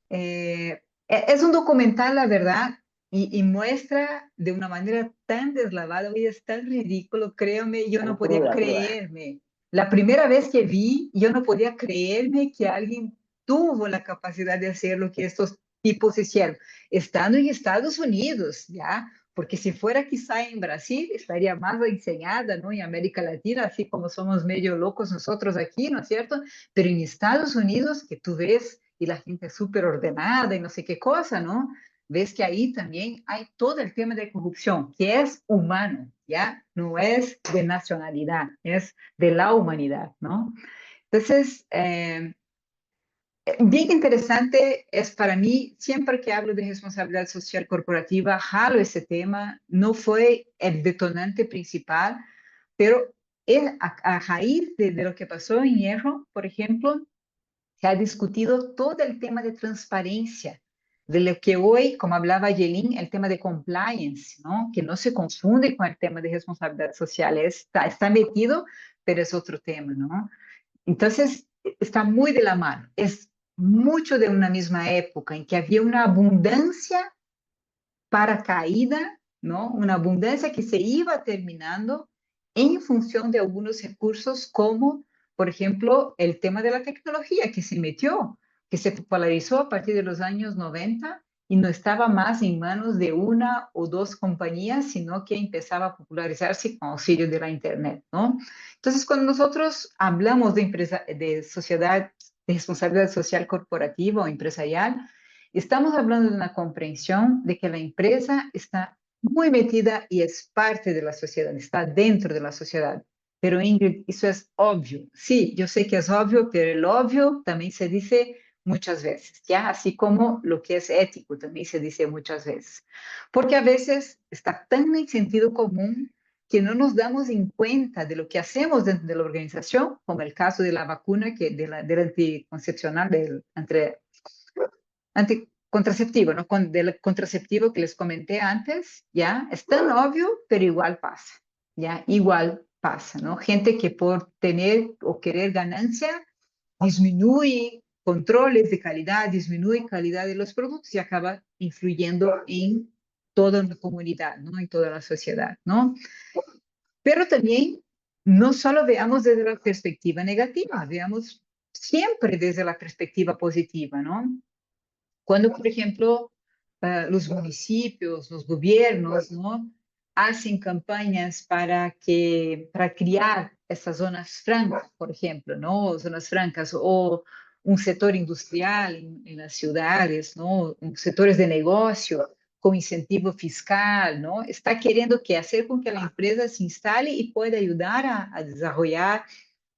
Es un documental, la verdad, y muestra de una manera tan deslavada, y es tan ridículo, créeme, yo no podía creerme. La primera vez que vi, yo no podía creerme que alguien tuvo la capacidad de hacer lo que estos tipos hicieron, estando en Estados Unidos, ¿ya? Porque si fuera quizá en Brasil, estaría más enseñada, ¿no? En América Latina, así como somos medio locos nosotros aquí, ¿no es cierto? Pero en Estados Unidos, que tú ves y la gente es súper ordenada y no sé qué cosa, ¿no? Ves que ahí también hay todo el tema de corrupción, que es humano, ¿ya? No es de nacionalidad, es de la humanidad, ¿no? Entonces, Bien interesante es para mí, siempre que hablo de responsabilidad social corporativa, jalo ese tema, no fue el detonante principal, pero a raíz de lo que pasó en Hierro, por ejemplo, se ha discutido todo el tema de transparencia, de lo que hoy, como hablaba Yelin, el tema de compliance, ¿no? Que no se confunde con el tema de responsabilidad social, está metido, pero es otro tema, ¿no? Entonces, está muy de la mano. Es mucho de una misma época en que había una abundancia para caída, ¿no? Una abundancia que se iba terminando en función de algunos recursos como, por ejemplo, el tema de la tecnología que se metió, que se popularizó a partir de los años 90 y no estaba más en manos de una o dos compañías, sino que empezaba a popularizarse con auxilio de la Internet, ¿no? Entonces, cuando nosotros hablamos de sociedad, de responsabilidad social corporativa o empresarial, estamos hablando de una comprensión de que la empresa está muy metida y es parte de la sociedad, está dentro de la sociedad. Pero Ingrid, eso es obvio. Sí, yo sé que es obvio, pero el obvio también se dice muchas veces, ¿ya? Así como lo que es ético también se dice muchas veces. Porque a veces está tan en sentido común que no nos damos en cuenta de lo que hacemos dentro de la organización, como el caso de la vacuna, del anticoncepcional, anticontraceptivo, ¿no? Del contraceptivo que les comenté antes, ¿ya? Es tan obvio, pero igual pasa, ¿ya? Igual pasa, ¿no? Gente que por tener o querer ganancia disminuye controles de calidad, disminuye calidad de los productos y acaba influyendo en toda una comunidad, ¿no? En toda la sociedad, ¿no? Pero también no solo veamos desde la perspectiva negativa, veamos siempre desde la perspectiva positiva, ¿no? Cuando, por ejemplo, los municipios, los gobiernos, ¿no? Hacen campañas para criar estas zonas francas, por ejemplo, ¿no? Zonas francas o un sector industrial en las ciudades, ¿no? Sectores de negocio con incentivo fiscal, ¿no? Está queriendo hacer con que la empresa se instale y pueda ayudar a desarrollar,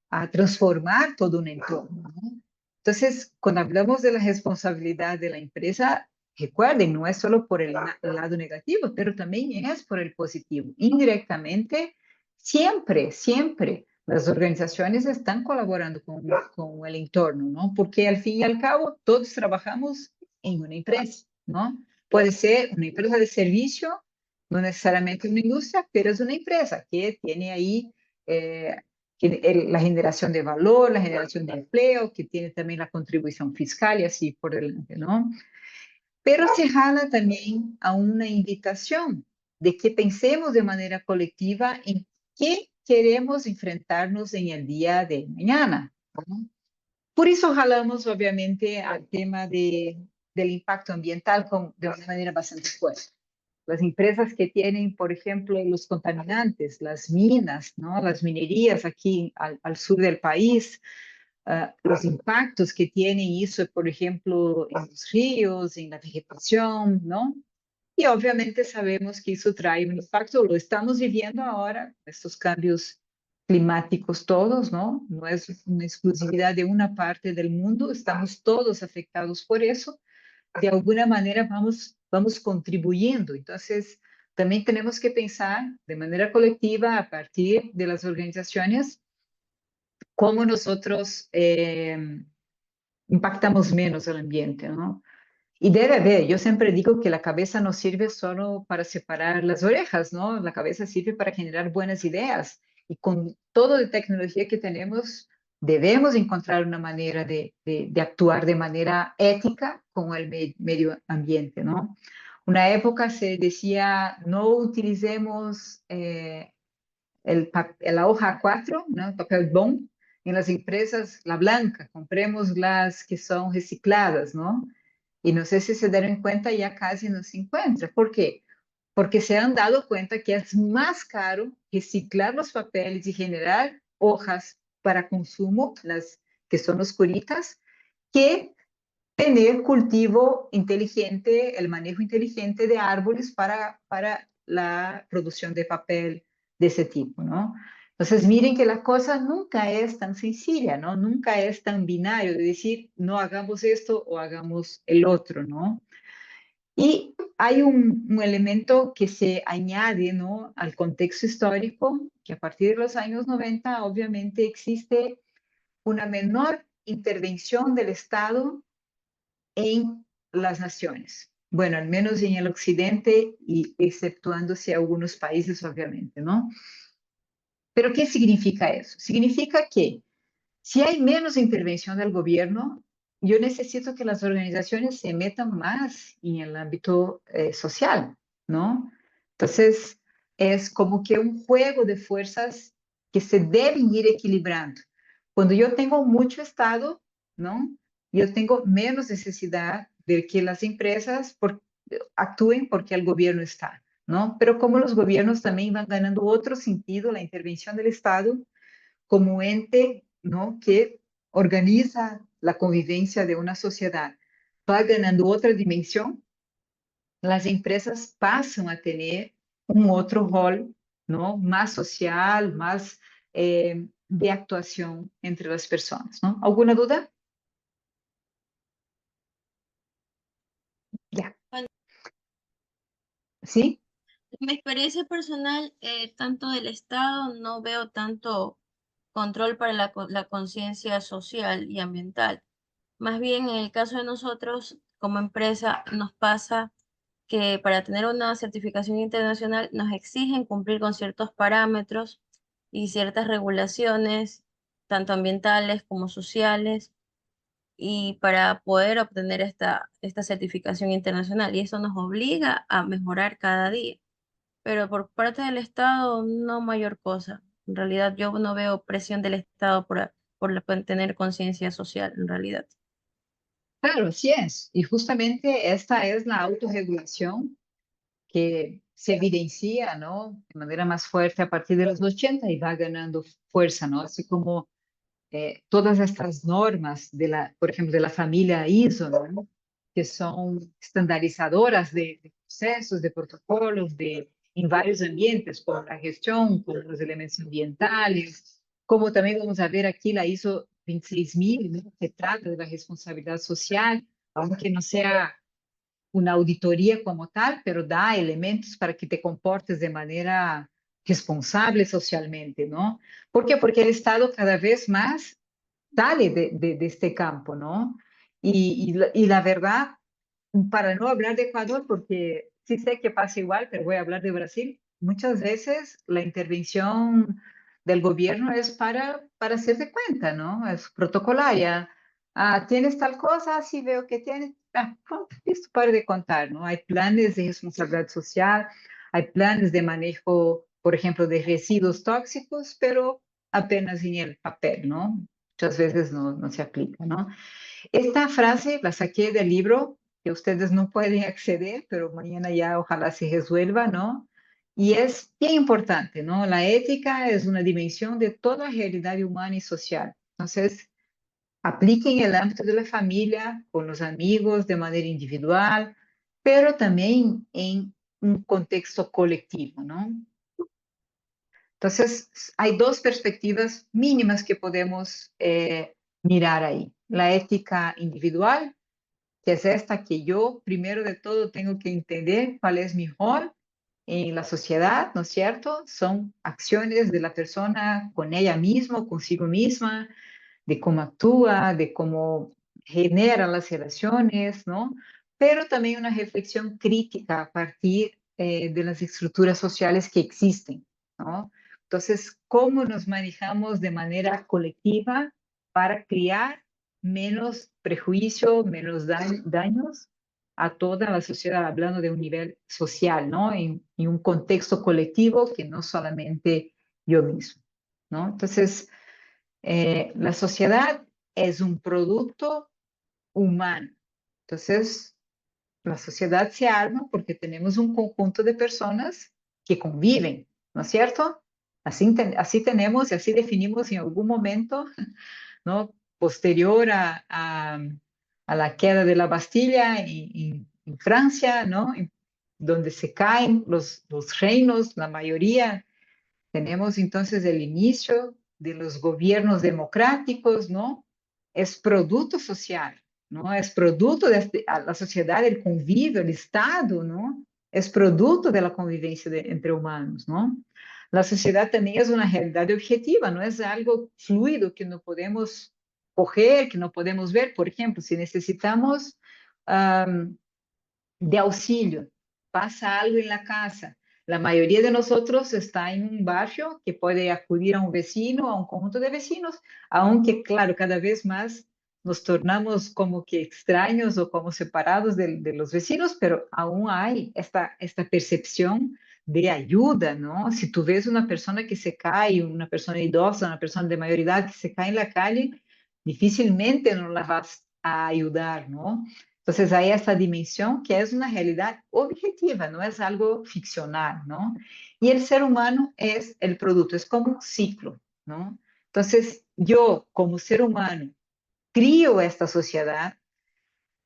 a transformar todo un entorno, ¿no? Entonces, cuando hablamos de la responsabilidad de la empresa, recuerden, no es solo por el lado negativo, pero también es por el positivo. Indirectamente, siempre las organizaciones están colaborando con el entorno, ¿no? Porque al fin y al cabo, todos trabajamos en una empresa, ¿no? Puede ser una empresa de servicio, no necesariamente una industria, pero es una empresa que tiene ahí la generación de valor, la generación de empleo, que tiene también la contribución fiscal y así por delante, ¿no? Pero se jala también a una invitación de que pensemos de manera colectiva en qué queremos enfrentarnos en el día de mañana, ¿no? Por eso jalamos, obviamente, al tema del impacto ambiental de una manera bastante fuerte. Las empresas que tienen, por ejemplo, los contaminantes, las minas, ¿no? Las minerías aquí al sur del país, los impactos que tienen eso, por ejemplo, en los ríos, en la vegetación, ¿no? Y obviamente sabemos que eso trae un impacto, lo estamos viviendo ahora, estos cambios climáticos todos, ¿no? No es una exclusividad de una parte del mundo, estamos todos afectados por eso. De alguna manera vamos contribuyendo. Entonces, también tenemos que pensar de manera colectiva a partir de las organizaciones cómo nosotros impactamos menos el ambiente, ¿no? Y debe haber, yo siempre digo que la cabeza no sirve solo para separar las orejas, ¿no? La cabeza sirve para generar buenas ideas. Y con todo de tecnología que tenemos, debemos encontrar una manera de actuar de manera ética con el medio ambiente, ¿no? Una época se decía, no utilicemos la hoja A4, ¿no? Papel bond, en las empresas, la blanca, compremos las que son recicladas, ¿no? Y no sé si se dieron cuenta, ya casi no se encuentra. ¿Por qué? Porque se han dado cuenta que es más caro reciclar los papeles y generar hojas para consumo, las que son oscuritas, que tener cultivo inteligente, el manejo inteligente de árboles para la producción de papel de ese tipo, ¿no? Entonces, miren que la cosa nunca es tan sencilla, ¿no? Nunca es tan binario de decir, no hagamos esto o hagamos el otro, ¿no? Y hay un elemento que se añade, ¿no?, al contexto histórico, que a partir de los años 90, obviamente, existe una menor intervención del Estado en las naciones. Bueno, al menos en el occidente y exceptuándose algunos países, obviamente, ¿no? Pero ¿qué significa eso? Significa que si hay menos intervención del gobierno, yo necesito que las organizaciones se metan más en el ámbito social, ¿no? Entonces, es como que un juego de fuerzas que se deben ir equilibrando. Cuando yo tengo mucho Estado, ¿no? Yo tengo menos necesidad de que las empresas actúen porque el gobierno está, ¿no? Pero como los gobiernos también van ganando otro sentido, la intervención del Estado como ente, ¿no?, que organiza la convivencia de una sociedad, va ganando otra dimensión, las empresas pasan a tener un otro rol, ¿no?, más social, más de actuación entre las personas, ¿no? ¿Alguna duda? Ya. ¿Sí? En mi experiencia personal, tanto del Estado, no veo tanto control para la conciencia social y ambiental. Más bien, en el caso de nosotros, como empresa, nos pasa que para tener una certificación internacional nos exigen cumplir con ciertos parámetros y ciertas regulaciones, tanto ambientales como sociales, y para poder obtener esta certificación internacional. Y eso nos obliga a mejorar cada día. Pero por parte del Estado, no mayor cosa. En realidad, yo no veo presión del Estado por tener conciencia social, en realidad. Claro, así es. Y justamente esta es la autorregulación que se evidencia, ¿no?, de manera más fuerte a partir de los 80 y va ganando fuerza, ¿no? Así como todas estas normas de por ejemplo, de la familia ISO, ¿no?, que son estandarizadoras de procesos, de protocolos, en varios ambientes, como la gestión, con los elementos ambientales, como también vamos a ver aquí la ISO 26000, ¿no?, que trata de la responsabilidad social, aunque no sea una auditoría como tal, pero da elementos para que te comportes de manera responsable socialmente, ¿no? ¿Por qué? Porque el Estado cada vez más sale de este campo, ¿no? Y la verdad, para no hablar de Ecuador, porque sí sé que pasa igual, pero voy a hablar de Brasil, muchas veces la intervención del gobierno es para hacer de cuenta, ¿no? Es protocolaria. Ah, ¿tienes tal cosa? Sí, veo que tienes. Ah, listo, para de contar, ¿no? Hay planes de responsabilidad social, hay planes de manejo, por ejemplo, de residuos tóxicos, pero apenas en el papel, ¿no? Muchas veces no se aplica, ¿no? Esta frase la saqué del libro que ustedes no pueden acceder, pero mañana ya ojalá se resuelva, ¿no? Y es bien importante, ¿no? La ética es una dimensión de toda realidad humana y social. Entonces, apliquen el ámbito de la familia, con los amigos, de manera individual, pero también en un contexto colectivo, ¿no? Entonces, hay dos perspectivas mínimas que podemos mirar ahí. La ética individual, que es esta que yo, primero de todo, tengo que entender cuál es mi rol en la sociedad, ¿no es cierto? Son acciones de la persona con ella misma, consigo misma, de cómo actúa, de cómo genera las relaciones, ¿no? Pero también una reflexión crítica a partir de las estructuras sociales que existen, ¿no? Entonces, ¿cómo nos manejamos de manera colectiva para crear menos prejuicio, menos daños a toda la sociedad, hablando de un nivel social, ¿no? En un contexto colectivo que no solamente yo mismo, ¿no? Entonces, la sociedad es un producto humano. Entonces, la sociedad se arma porque tenemos un conjunto de personas que conviven, ¿no es cierto? Así tenemos y así definimos en algún momento, ¿no?, posterior a la queda de la Bastilla en Francia, ¿no?, donde se caen los reinos, la mayoría Tenemos entonces el inicio de los gobiernos democráticos, ¿no? Es producto social, ¿no? Es producto de la sociedad, el convivio, el Estado, ¿no? Es producto de la convivencia entre humanos, ¿no? La sociedad también es una realidad objetiva, no es algo fluido que no podemos coger, que no podemos ver. Por ejemplo, si necesitamos de auxilio, pasa algo en la casa. La mayoría de nosotros está en un barrio que puede acudir a un vecino, a un conjunto de vecinos, aunque, claro, cada vez más nos tornamos como que extraños o como separados de los vecinos, pero aún hay esta percepción de ayuda, ¿no? Si tú ves una persona que se cae, una persona idosa, una persona de mayoría que se cae en la calle, difícilmente no la vas a ayudar, ¿no? Entonces hay esta dimensión que es una realidad objetiva, no es algo ficcional, ¿no? Y el ser humano es el producto, es como un ciclo, ¿no? Entonces yo como ser humano crío esta sociedad,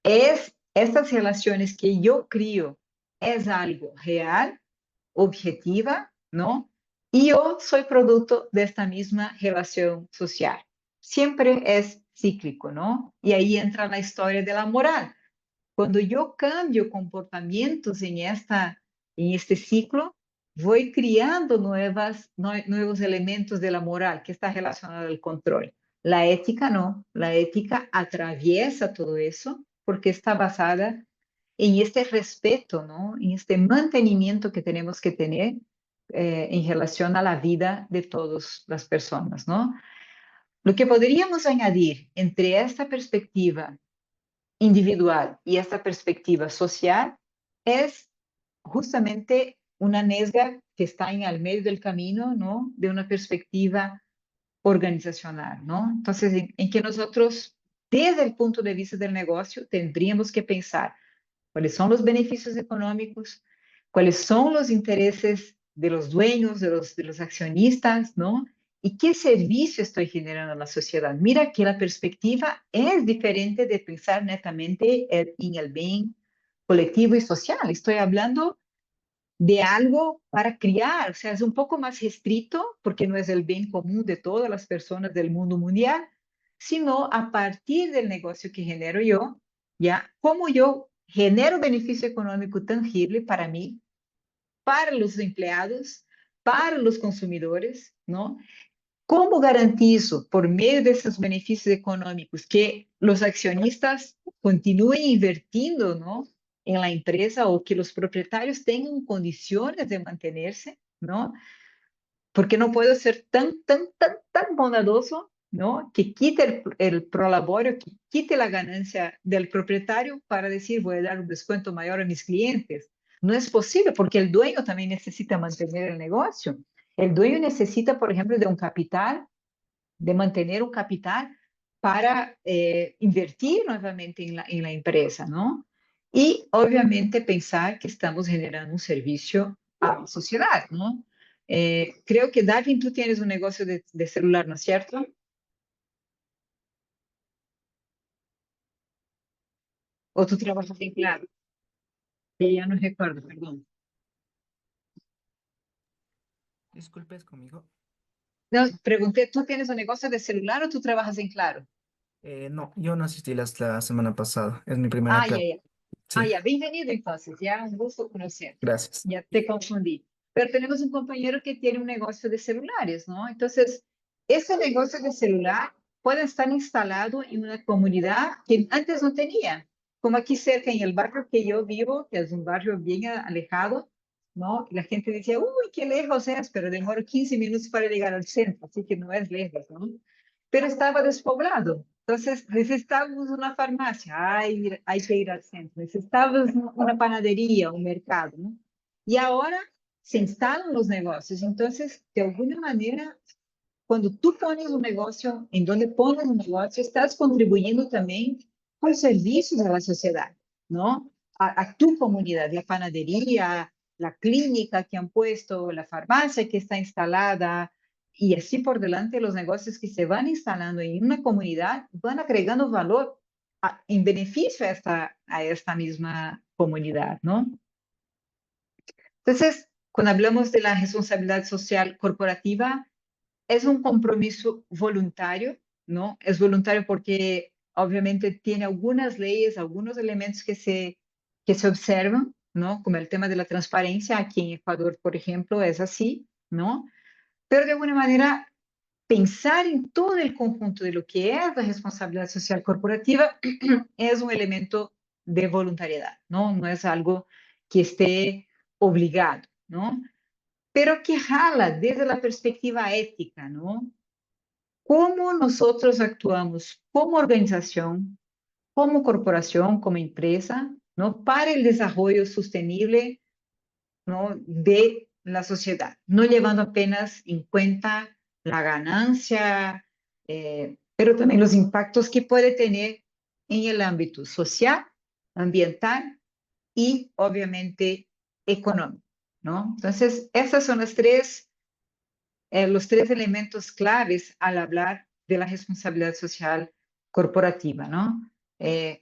es estas relaciones que yo crío, es algo real, objetiva, ¿no? Y yo soy producto de esta misma relación social. Siempre es cíclico, ¿no? Y ahí entra la historia de la moral. Cuando yo cambio comportamientos en este ciclo, voy creando nuevos elementos de la moral que está relacionado al control. La ética no, la ética atraviesa todo eso porque está basada en este respeto, ¿no? En este mantenimiento que tenemos que tener en relación a la vida de todas las personas, ¿no? Lo que podríamos añadir entre esta perspectiva individual y esta perspectiva social es justamente una nesga que está en el medio del camino, ¿no? De una perspectiva organizacional, ¿no? Entonces, en que nosotros, desde el punto de vista del negocio, tendríamos que pensar cuáles son los beneficios económicos, cuáles son los intereses de los dueños, de los accionistas, ¿no? ¿Y qué servicio estoy generando a la sociedad? Mira que la perspectiva es diferente de pensar netamente en el bien colectivo y social. Estoy hablando de algo para criar, o sea, es un poco más restrito porque no es el bien común de todas las personas del mundo mundial, sino a partir del negocio que genero yo, ya, cómo yo genero beneficio económico tangible para mí, para los empleados, para los consumidores, ¿no? ¿Cómo garantizo por medio de esos beneficios económicos que los accionistas continúen invirtiendo, ¿no? En la empresa o que los propietarios tengan condiciones de mantenerse, ¿no? Porque no puedo ser tan bondadoso, ¿no? Que quite el prolabore, que quite la ganancia del propietario para decir, voy a dar un descuento mayor a mis clientes. No es posible porque el dueño también necesita mantener el negocio. El dueño necesita, por ejemplo, de un capital, de mantener un capital para invertir nuevamente en la empresa, ¿no? Y obviamente pensar que estamos generando un servicio a la sociedad, ¿no? Creo que, Darwin, tú tienes un negocio de celular, ¿no es cierto? ¿O tú trabajas en Claro? Que ya no recuerdo, perdón. Disculpes conmigo. No, pregunté, ¿tú tienes un negocio de celular o tú trabajas en Claro? No, yo no asistí la semana pasada. Es mi primera Ah, ya, clase. ya. Ah, Sí, ya, bienvenido entonces, ya un gusto conocer. gracias. Ya te confundí. Pero tenemos un compañero que tiene un negocio de celulares, ¿no? Entonces, ese negocio de celular puede estar instalado en una comunidad que antes no tenía. Como aquí cerca, en el barrio que yo vivo, que es un barrio bien alejado, ¿no? La gente decía, uy, qué lejos es, pero demoro 15 minutos para llegar al centro, así que no es lejos, ¿no? Pero estaba despoblado. Entonces necesitábamos una farmacia, hay que ir al centro. Necesitábamos una panadería, un mercado, ¿no? Y ahora se instalan los negocios. Entonces, de alguna manera, cuando tú pones un negocio, en donde pones un negocio, estás contribuyendo también con servicios a la sociedad, ¿no? A tu comunidad, la panadería, la clínica que han puesto, la farmacia que está instalada, y así por delante los negocios que se van instalando en una comunidad van agregando valor en beneficio a esta misma comunidad, ¿no? Entonces, cuando hablamos de la responsabilidad social corporativa, es un compromiso voluntario, ¿no? Es voluntario porque obviamente tiene algunas leyes, algunos elementos que se observan, ¿no? Como el tema de la transparencia, aquí en Ecuador, por ejemplo, es así, ¿no? Pero de alguna manera, pensar en todo el conjunto de lo que es la responsabilidad social corporativa es un elemento de voluntariedad, ¿no? No es algo que esté obligado, ¿no? Pero que jala desde la perspectiva ética, ¿no? ¿Cómo nosotros actuamos como organización, como corporación, como empresa, ¿no? Para el desarrollo sostenible, ¿no? De la sociedad, no llevando apenas en cuenta la ganancia, pero también los impactos que puede tener en el ámbito social, ambiental y obviamente económico, ¿no? Entonces, esas son los tres elementos claves al hablar de la responsabilidad social corporativa, ¿no?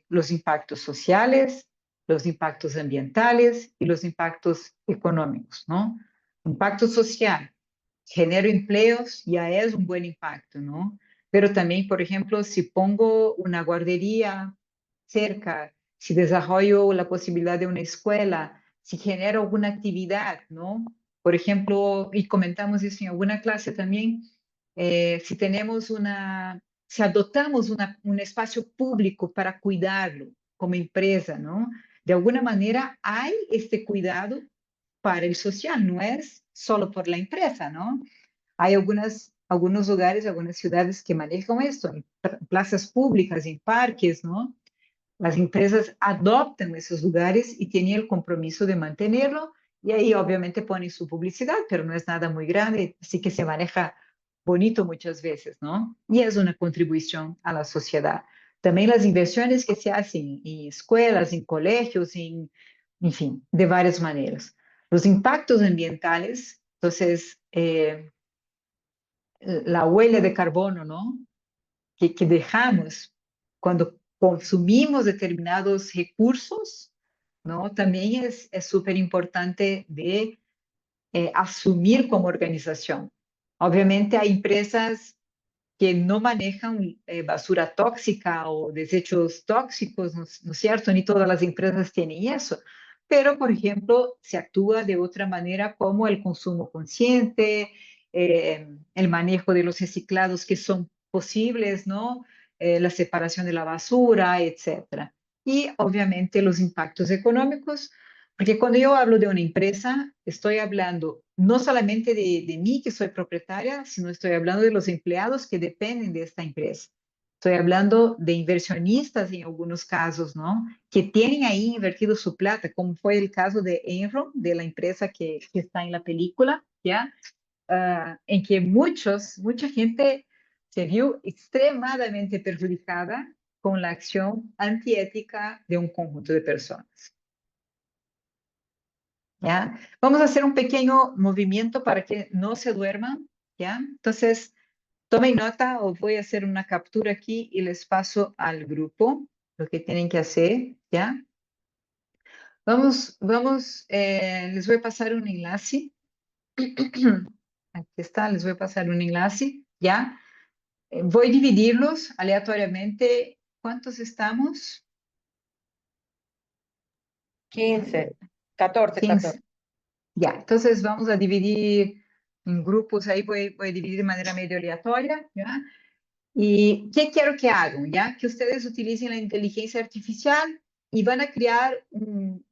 Los impactos sociales, los impactos ambientales y los impactos económicos, ¿no? Impacto social, genero empleos, ya es un buen impacto, ¿no? Pero también, por ejemplo, si pongo una guardería cerca, si desarrollo la posibilidad de una escuela, si genero alguna actividad, ¿no? Por ejemplo, y comentamos eso en alguna clase también, si tenemos si adoptamos un espacio público para cuidarlo como empresa, ¿no? De alguna manera hay este cuidado para el social, no es solo por la empresa, ¿no? Hay algunos lugares, algunas ciudades que manejan esto, en plazas públicas, en parques, ¿no? Las empresas adoptan esos lugares y tienen el compromiso de mantenerlo y ahí obviamente ponen su publicidad, pero no es nada muy grande, así que se maneja bonito muchas veces, ¿no? Y es una contribución a la sociedad. También las inversiones que se hacen en escuelas, en colegios, en fin, de varias maneras. Los impactos ambientales, entonces, la huella de carbono, ¿no? Que dejamos cuando consumimos determinados recursos, ¿no? También es súper importante de asumir como organización. Obviamente hay empresas que no manejan basura tóxica o desechos tóxicos, ¿no es cierto? Ni todas las empresas tienen eso. Pero, por ejemplo, se actúa de otra manera como el consumo consciente, el manejo de los reciclados que son posibles, ¿no? La separación de la basura, etcétera. Y, obviamente, los impactos económicos, porque cuando yo hablo de una empresa, estoy hablando no solamente de mí, que soy propietaria, sino estoy hablando de los empleados que dependen de esta empresa. Estoy hablando de inversionistas en algunos casos, ¿no? Que tienen ahí invertido su plata, como fue el caso de Enron, de la empresa que está en la película, ¿ya? En que mucha gente se vio extremadamente perjudicada con la acción antiética de un conjunto de personas. ¿Ya? Vamos a hacer un pequeño movimiento para que no se duerman, ¿ya? Entonces, tomen nota o voy a hacer una captura aquí y les paso al grupo lo que tienen que hacer, ¿ya? Les voy a pasar un enlace. Aquí está, les voy a pasar un enlace, ¿ya? Voy a dividirlos aleatoriamente. ¿Cuántos estamos? 15, 14, 15. Ya, entonces vamos a dividir en grupos, ahí voy a dividir de manera medio aleatoria, ¿ya? ¿Y qué quiero que hagan? ¿Ya? Que ustedes utilicen la inteligencia artificial y van a crear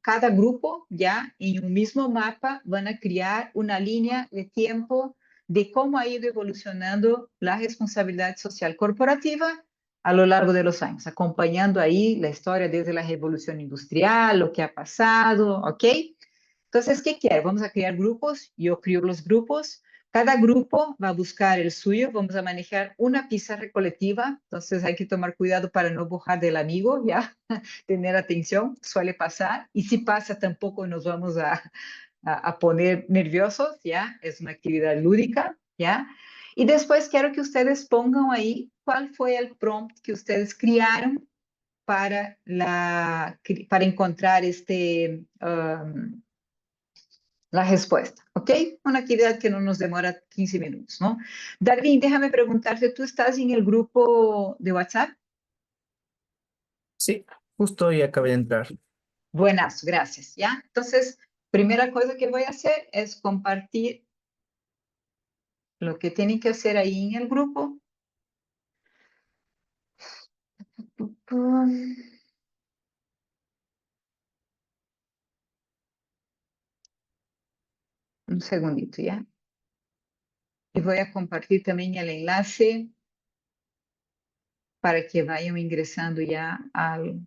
cada grupo, ¿ya? En un mismo mapa, van a crear una línea de tiempo de cómo ha ido evolucionando la responsabilidad social corporativa a lo largo de los años, acompañando ahí la historia desde la revolución industrial, lo que ha pasado, ¿ok? Entonces, ¿qué quiero? Vamos a crear grupos, yo creo los grupos, cada grupo va a buscar el suyo, vamos a manejar una pizarra colectiva, entonces hay que tomar cuidado para no bojar del amigo, ¿ya? Tener atención, suele pasar, y si pasa tampoco nos vamos a poner nerviosos, ¿ya? Es una actividad lúdica, ¿ya? Y después quiero que ustedes pongan ahí cuál fue el prompt que ustedes crearon para encontrar la respuesta, ¿ok? Una actividad que no nos demora 15 minutos, ¿no? Darwin, déjame preguntarte, ¿tú estás en el grupo de WhatsApp? Sí, justo hoy acabé de entrar. Buenas, gracias, ¿ya? Entonces, primera cosa que voy a hacer es compartir lo que tienen que hacer ahí en el grupo. Un segundito, ¿ya? Y voy a compartir también el enlace para que vayan ingresando ya al...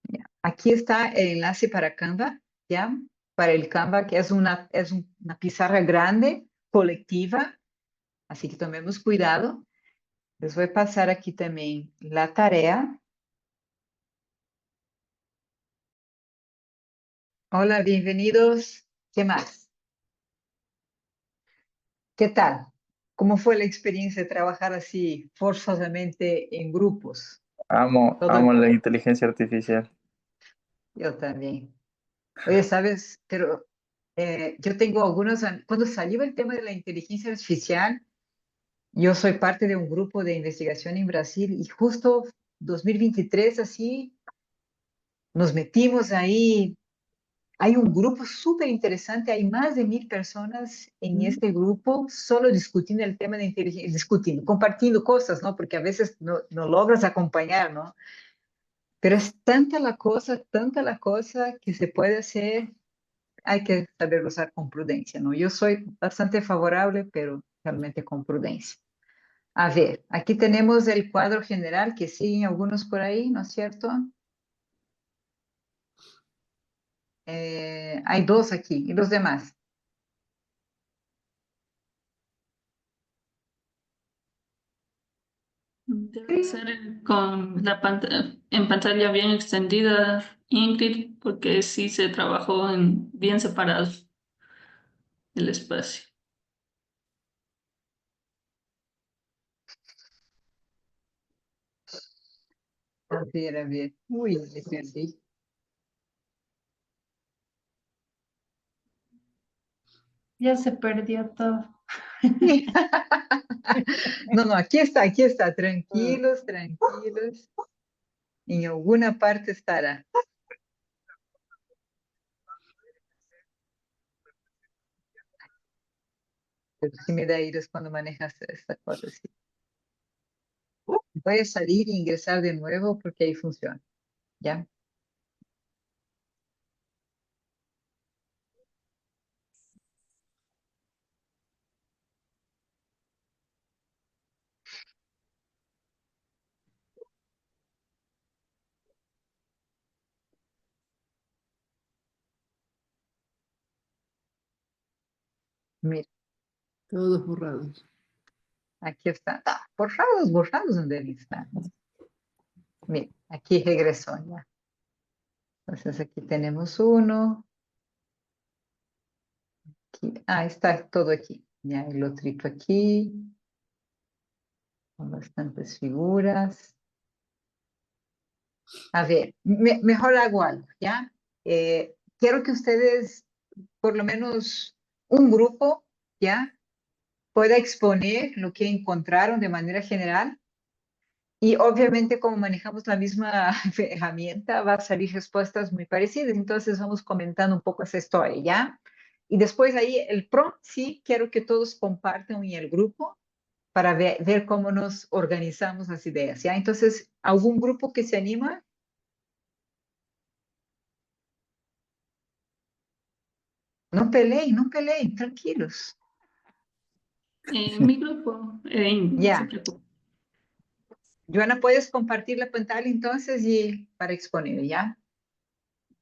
ya. Aquí está el enlace para Canva, ¿ya? Para el Canva, que es una pizarra grande, colectiva, así que tomemos cuidado. Les voy a pasar aquí también la tarea. Hola, bienvenidos. ¿Qué más? ¿Qué tal? ¿Cómo fue la experiencia de trabajar así forzosamente en grupos? Amo la inteligencia artificial. Yo también. Oye, sabes, pero yo tengo algunos, cuando salió el tema de la inteligencia artificial, yo soy parte de un grupo de investigación en Brasil y justo 2023 así nos metimos ahí. Hay un grupo súper interesante, hay más de 1000 personas en este grupo solo discutiendo el tema de inteligencia, discutiendo, compartiendo cosas, ¿no? Porque a veces no logras acompañar, ¿no? Pero es tanta la cosa que se puede hacer, hay que saber usar con prudencia, ¿no? Yo soy bastante favorable, pero realmente con prudencia. A ver, aquí tenemos el cuadro general que siguen algunos por ahí, ¿no es cierto? Hay dos aquí, ¿y los demás? Debe ser con la pantalla en pantalla bien extendida, Ingrid, porque sí se trabajó en bien separado el espacio. A ver. Uy, me perdí. Ya se perdió todo. No, aquí está, tranquilos, tranquilos. En alguna parte estará. Pero sí me da iros cuando manejas esta cosa así. Voy a salir e ingresar de nuevo porque ahí funciona. ¿Ya? Mira, Todos borrados. aquí está. Ah, borrados, borrados, ¿dónde están? Mira, aquí regresó ya. Entonces aquí tenemos uno. Aquí. Ah, está todo aquí. Ya el otrito aquí. Con bastantes figuras. A ver, mejor hago algo, ¿ya? Quiero que ustedes, por lo menos un grupo, ¿ya? Pueda exponer lo que encontraron de manera general. Y obviamente, como manejamos la misma herramienta, va a salir respuestas muy parecidas. Entonces, vamos comentando un poco esa historia, ¿ya? Y después ahí el prompt, sí, quiero que todos compartan en el grupo para ver cómo nos organizamos las ideas, ¿ya? Entonces, ¿algún grupo que se anima? No peleen, tranquilos. Mi grupo, no se Ya. preocupe. Joana, ¿puedes compartir la pantalla entonces y para exponer, ya?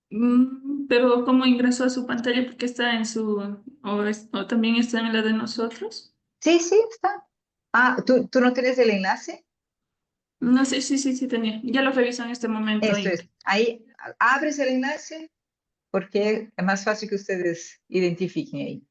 Pero ¿cómo ingresó a su pantalla? Porque está en su, o también está en la de nosotros. Sí, sí, está. Ah, ¿tú no tienes el enlace? No sé, sí tenía. Ya lo reviso en este momento, Eso es. Ingrid. Ahí abres el enlace porque es más fácil que ustedes identifiquen ahí.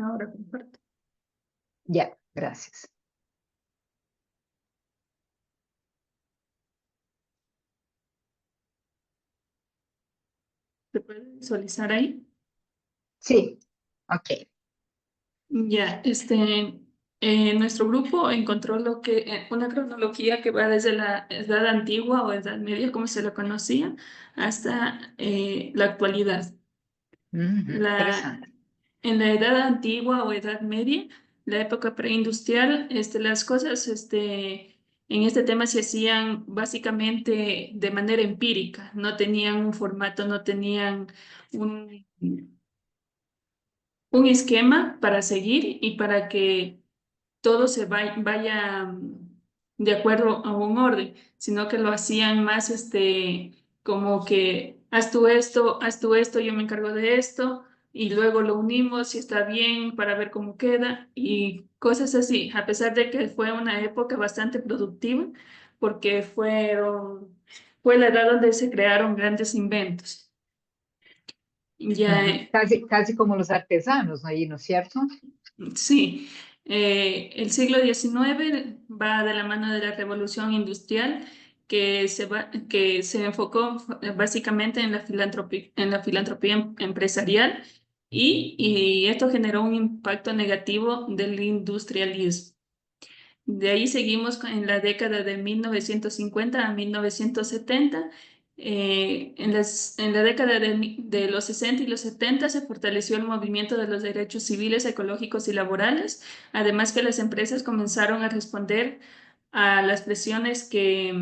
Ahora comparto. Ya, gracias. ¿Se puede visualizar ahí? Sí, ok. Ya, nuestro grupo encontró una cronología que va desde la Edad Antigua o Edad Media, como se la conocía, hasta la actualidad. Interesante. En la Edad Antigua o Edad Media, la época preindustrial, las cosas en este tema se hacían básicamente de manera empírica, no tenían un formato, no tenían un, un esquema para seguir y para que todo se vaya de acuerdo a un orden, sino que lo hacían más como que haz tú esto, yo me encargo de esto, y luego lo unimos si está bien para ver cómo queda, y cosas así, a pesar de que fue una época bastante productiva, porque fue la edad donde se crearon grandes inventos. Ya, Casi como los artesanos ahí, ¿no es cierto? sí, el siglo XIX va de la mano de la revolución industrial que se enfocó básicamente en en la filantropía empresarial y esto generó un impacto negativo del industrialismo. De ahí seguimos en la década de 1950 a 1970. En la década de los 60 y los 70 se fortaleció el movimiento de los derechos civiles, ecológicos y laborales, además que las empresas comenzaron a responder a las presiones que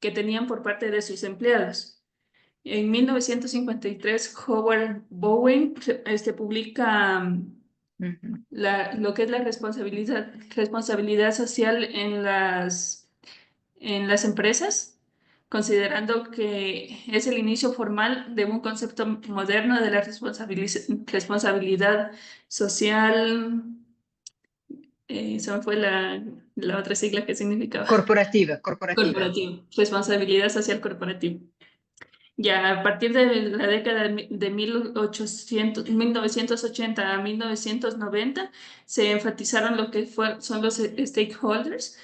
tenían por parte de sus empleados. En 1953, Howard Bowen publica lo que es la responsabilidad social en las empresas, considerando que es el inicio formal de un concepto moderno de la responsabilidad social. Se me fue la otra sigla que significaba. Corporativa. Corporativo, responsabilidad social corporativa. Ya a partir de la década de 1980 a 1990 se enfatizaron lo que son los stakeholders,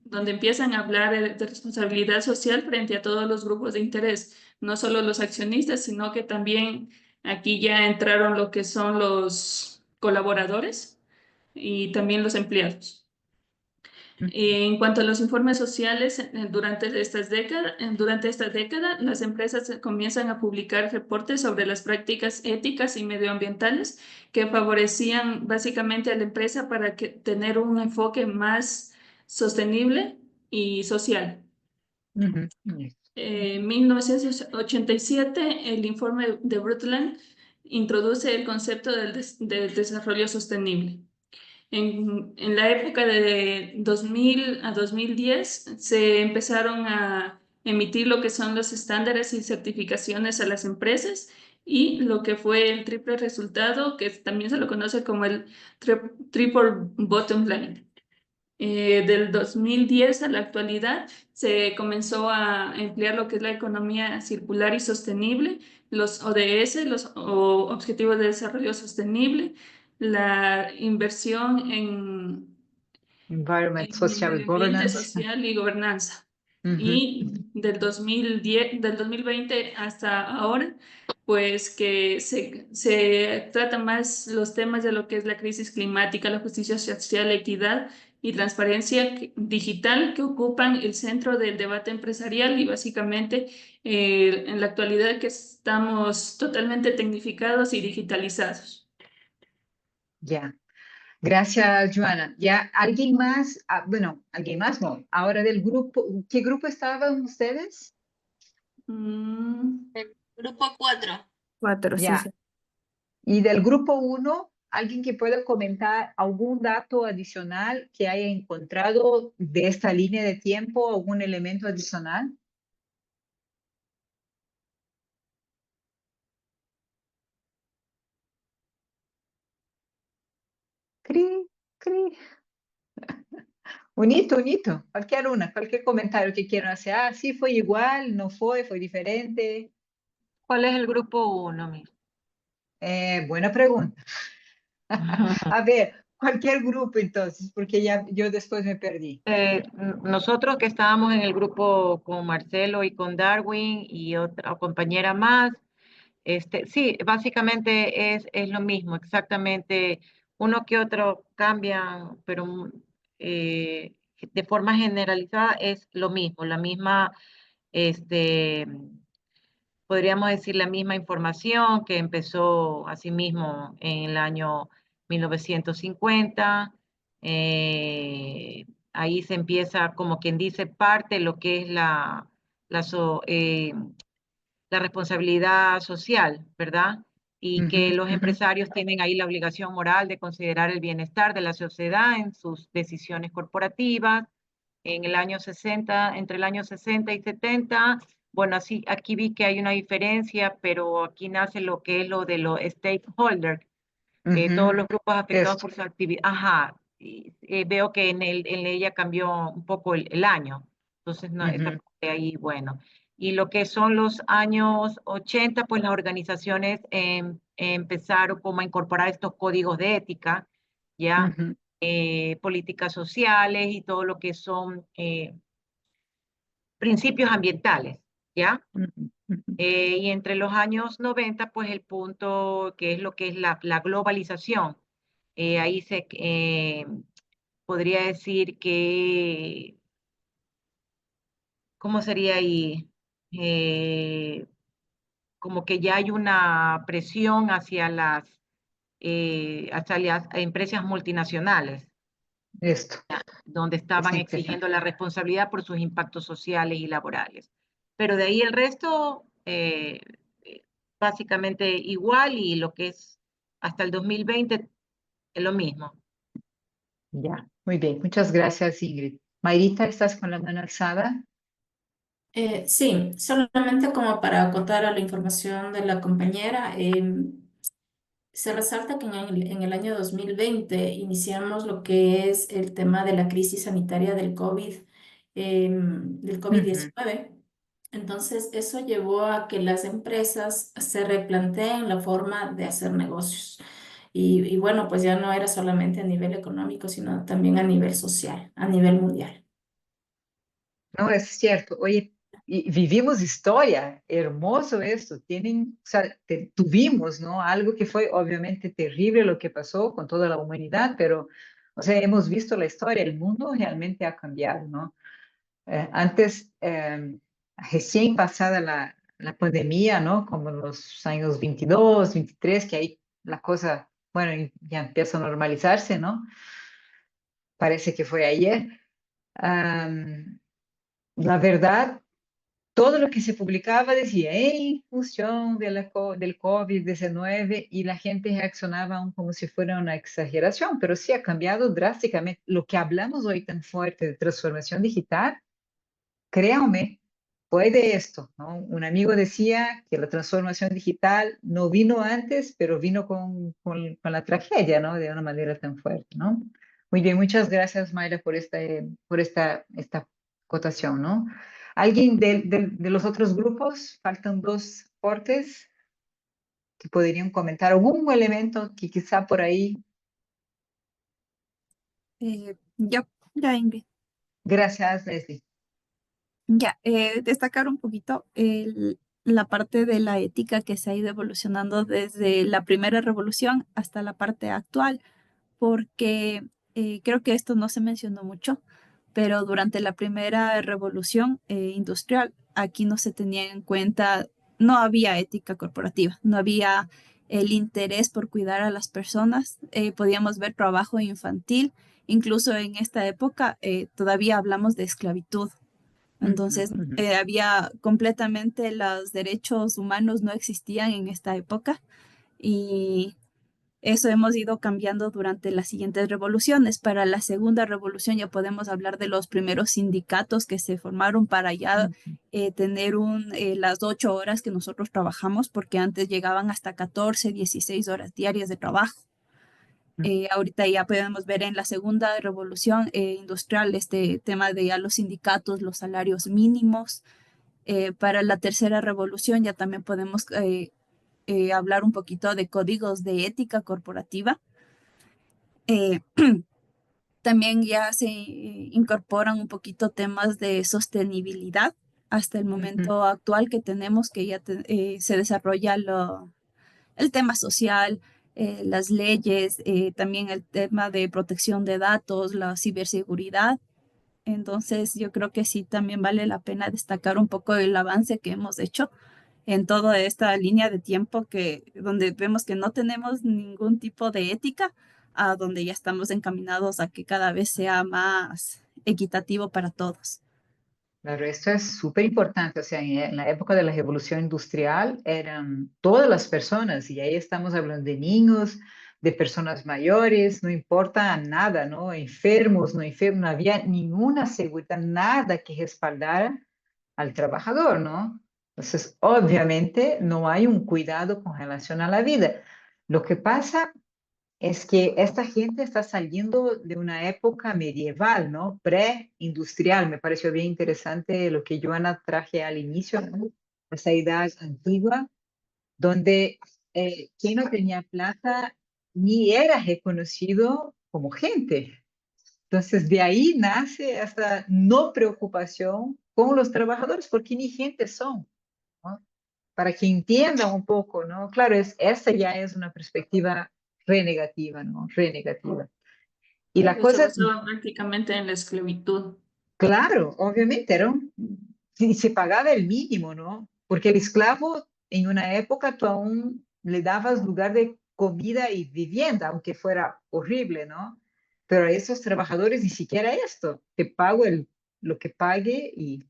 donde empiezan a hablar de responsabilidad social frente a todos los grupos de interés, no solo los accionistas, sino que también aquí ya entraron lo que son los colaboradores y también los empleados. En cuanto a los informes sociales, durante esta década, las empresas comienzan a publicar reportes sobre las prácticas éticas y medioambientales que favorecían básicamente a la empresa para tener un enfoque más sostenible y social. En 1987, el informe de Brundtland introduce el concepto del desarrollo sostenible. En la época de 2000 a 2010 se empezaron a emitir lo que son los estándares y certificaciones a las empresas y lo que fue el triple resultado, que también se lo conoce como el triple bottom line. Del 2010 a la actualidad se comenzó a emplear lo que es la economía circular y sostenible, los ODS, los Objetivos de Desarrollo Sostenible, la inversión en Environment, el social medio ambiente, governance. social y gobernanza. Y del 2020 hasta ahora, pues que se tratan más los temas de lo que es la crisis climática, la justicia social, la equidad y transparencia digital que ocupan el centro del debate empresarial y básicamente en la actualidad que estamos totalmente tecnificados y digitalizados. Ya. Gracias, Joana. ¿Ya alguien más? Bueno, alguien más no. Ahora del grupo, ¿qué grupo estaban ustedes? El grupo 4. 4, sí, Ya. sí. Y del grupo 1, alguien que pueda comentar algún dato adicional que haya encontrado de esta línea de tiempo, algún elemento adicional. Cri, cri. Un hito, cualquier comentario que quieran hacer. Ah, sí, fue igual, no fue diferente. ¿Cuál es el grupo 1, Mir? Buena pregunta. A ver, cualquier grupo entonces, porque ya yo después me perdí. Nosotros que estábamos en el grupo con Marcelo y con Darwin y otra compañera más, sí, básicamente es lo mismo, exactamente. Uno que otro cambian, pero de forma generalizada es lo mismo, la misma, este, podríamos decir la misma información que empezó asimismo en el año 1950. Ahí se empieza, como quien dice, parte lo que es la, so- eh, la responsabilidad social, ¿verdad? Y que los empresarios tienen ahí la obligación moral de considerar el bienestar de la sociedad en sus decisiones corporativas. En el año 60, entre el año 60 y 70, bueno, así, aquí vi que hay una diferencia, pero aquí nace lo que es lo de los stakeholders, todos los grupos afectados Esto. por su actividad. Ajá, veo que en ella cambió un poco el año, entonces no, esa parte ahí, bueno. Y lo que son los años 80, pues las organizaciones empezaron como a incorporar estos códigos de ética, ¿ya? Políticas sociales y todo lo que son principios ambientales, ¿ya? Y entre los años 90, pues el punto que es lo que es la globalización. Ahí se podría decir que, ¿cómo sería ahí? Como que ya hay una presión hacia las empresas multinacionales, Esto. donde estaban exigiendo la responsabilidad por sus impactos sociales y laborales. Pero de ahí el resto, básicamente igual, y lo que es hasta el 2020 es lo mismo. Ya, muy bien. Muchas gracias, Ingrid. Mayrita, ¿estás con la mano alzada? Sí, solamente como para acotar a la información de la compañera, se resalta que en el año 2020 iniciamos lo que es el tema de la crisis sanitaria del COVID-19. Entonces, eso llevó a que las empresas se replanteen la forma de hacer negocios. Y bueno, pues ya no era solamente a nivel económico, sino también a nivel social, a nivel mundial. No, es cierto. Oye, y vivimos historia, hermoso esto. Tienen, o sea, tuvimos, ¿no? Algo que fue obviamente terrible lo que pasó con toda la humanidad, pero, o sea, hemos visto la historia, el mundo realmente ha cambiado, ¿no? Antes, recién pasada la pandemia, ¿no? Como en los años 22, 23, que ahí la cosa, bueno, ya empieza a normalizarse, ¿no? Parece que fue ayer. La verdad, todo lo que se publicaba decía, en función de del COVID-19 y la gente reaccionaba aún como si fuera una exageración, pero sí ha cambiado drásticamente. Lo que hablamos hoy tan fuerte de transformación digital, créanme, fue de esto, ¿no? Un amigo decía que la transformación digital no vino antes, pero vino con la tragedia, ¿no? De una manera tan fuerte, ¿no? Muy bien, muchas gracias, Mayra, por esta cotación, ¿no? ¿Alguien de los otros grupos? Faltan dos aportes que podrían comentar algún elemento que quizá por ahí. Ya, Ingrid. Gracias, Leslie. Ya, destacar un poquito la parte de la ética que se ha ido evolucionando desde la primera revolución hasta la parte actual, porque creo que esto no se mencionó mucho, pero durante la primera revolución industrial, aquí no se tenía en cuenta, no había ética corporativa, no había el interés por cuidar a las personas, podíamos ver trabajo infantil, incluso en esta época todavía hablamos de esclavitud. Entonces, había completamente los derechos humanos no existían en esta época y eso hemos ido cambiando durante las siguientes revoluciones. Para la segunda revolución ya podemos hablar de los primeros sindicatos que se formaron para ya tener las 8 horas que nosotros trabajamos, porque antes llegaban hasta 14, 16 horas diarias de trabajo. Ahorita ya podemos ver en la segunda revolución industrial este tema de ya los sindicatos, los salarios mínimos. Para la tercera revolución ya también podemos hablar un poquito de códigos de ética corporativa. Eh, También ya se incorporan un poquito temas de sostenibilidad hasta el momento actual que tenemos, que ya se desarrolla el tema social, las leyes, también el tema de protección de datos, la ciberseguridad. Entonces, yo creo que sí también vale la pena destacar un poco el avance que hemos hecho en toda esta línea de tiempo donde vemos que no tenemos ningún tipo de ética, a donde ya estamos encaminados a que cada vez sea más equitativo para todos. Claro, esto es súper importante. O sea, en la época de la revolución industrial eran todas las personas y ahí estamos hablando de niños, de personas mayores, no importa nada, ¿no? Enfermos, no enfermos, no había ninguna seguridad, nada que respaldara al trabajador, ¿no? Entonces, obviamente, no hay un cuidado con relación a la vida. Lo que pasa es que esta gente está saliendo de una época medieval, ¿no? Preindustrial. Me pareció bien interesante lo que Joana traje al inicio, ¿no? Esa edad antigua, donde quien no tenía plata ni era reconocido como gente. Entonces, de ahí nace esta no preocupación con los trabajadores, porque ni gente son, ¿no? Para que entiendan un poco, ¿no? Claro, esta ya es una perspectiva renegativa, ¿no? Renegativa. Y la Se cosa, basaba prácticamente en la esclavitud. claro, obviamente si se pagaba el mínimo, ¿no? Porque el esclavo en una época tú aún le dabas lugar de comida y vivienda, aunque fuera horrible, ¿no? Pero a esos trabajadores ni siquiera esto, te pago lo que pague y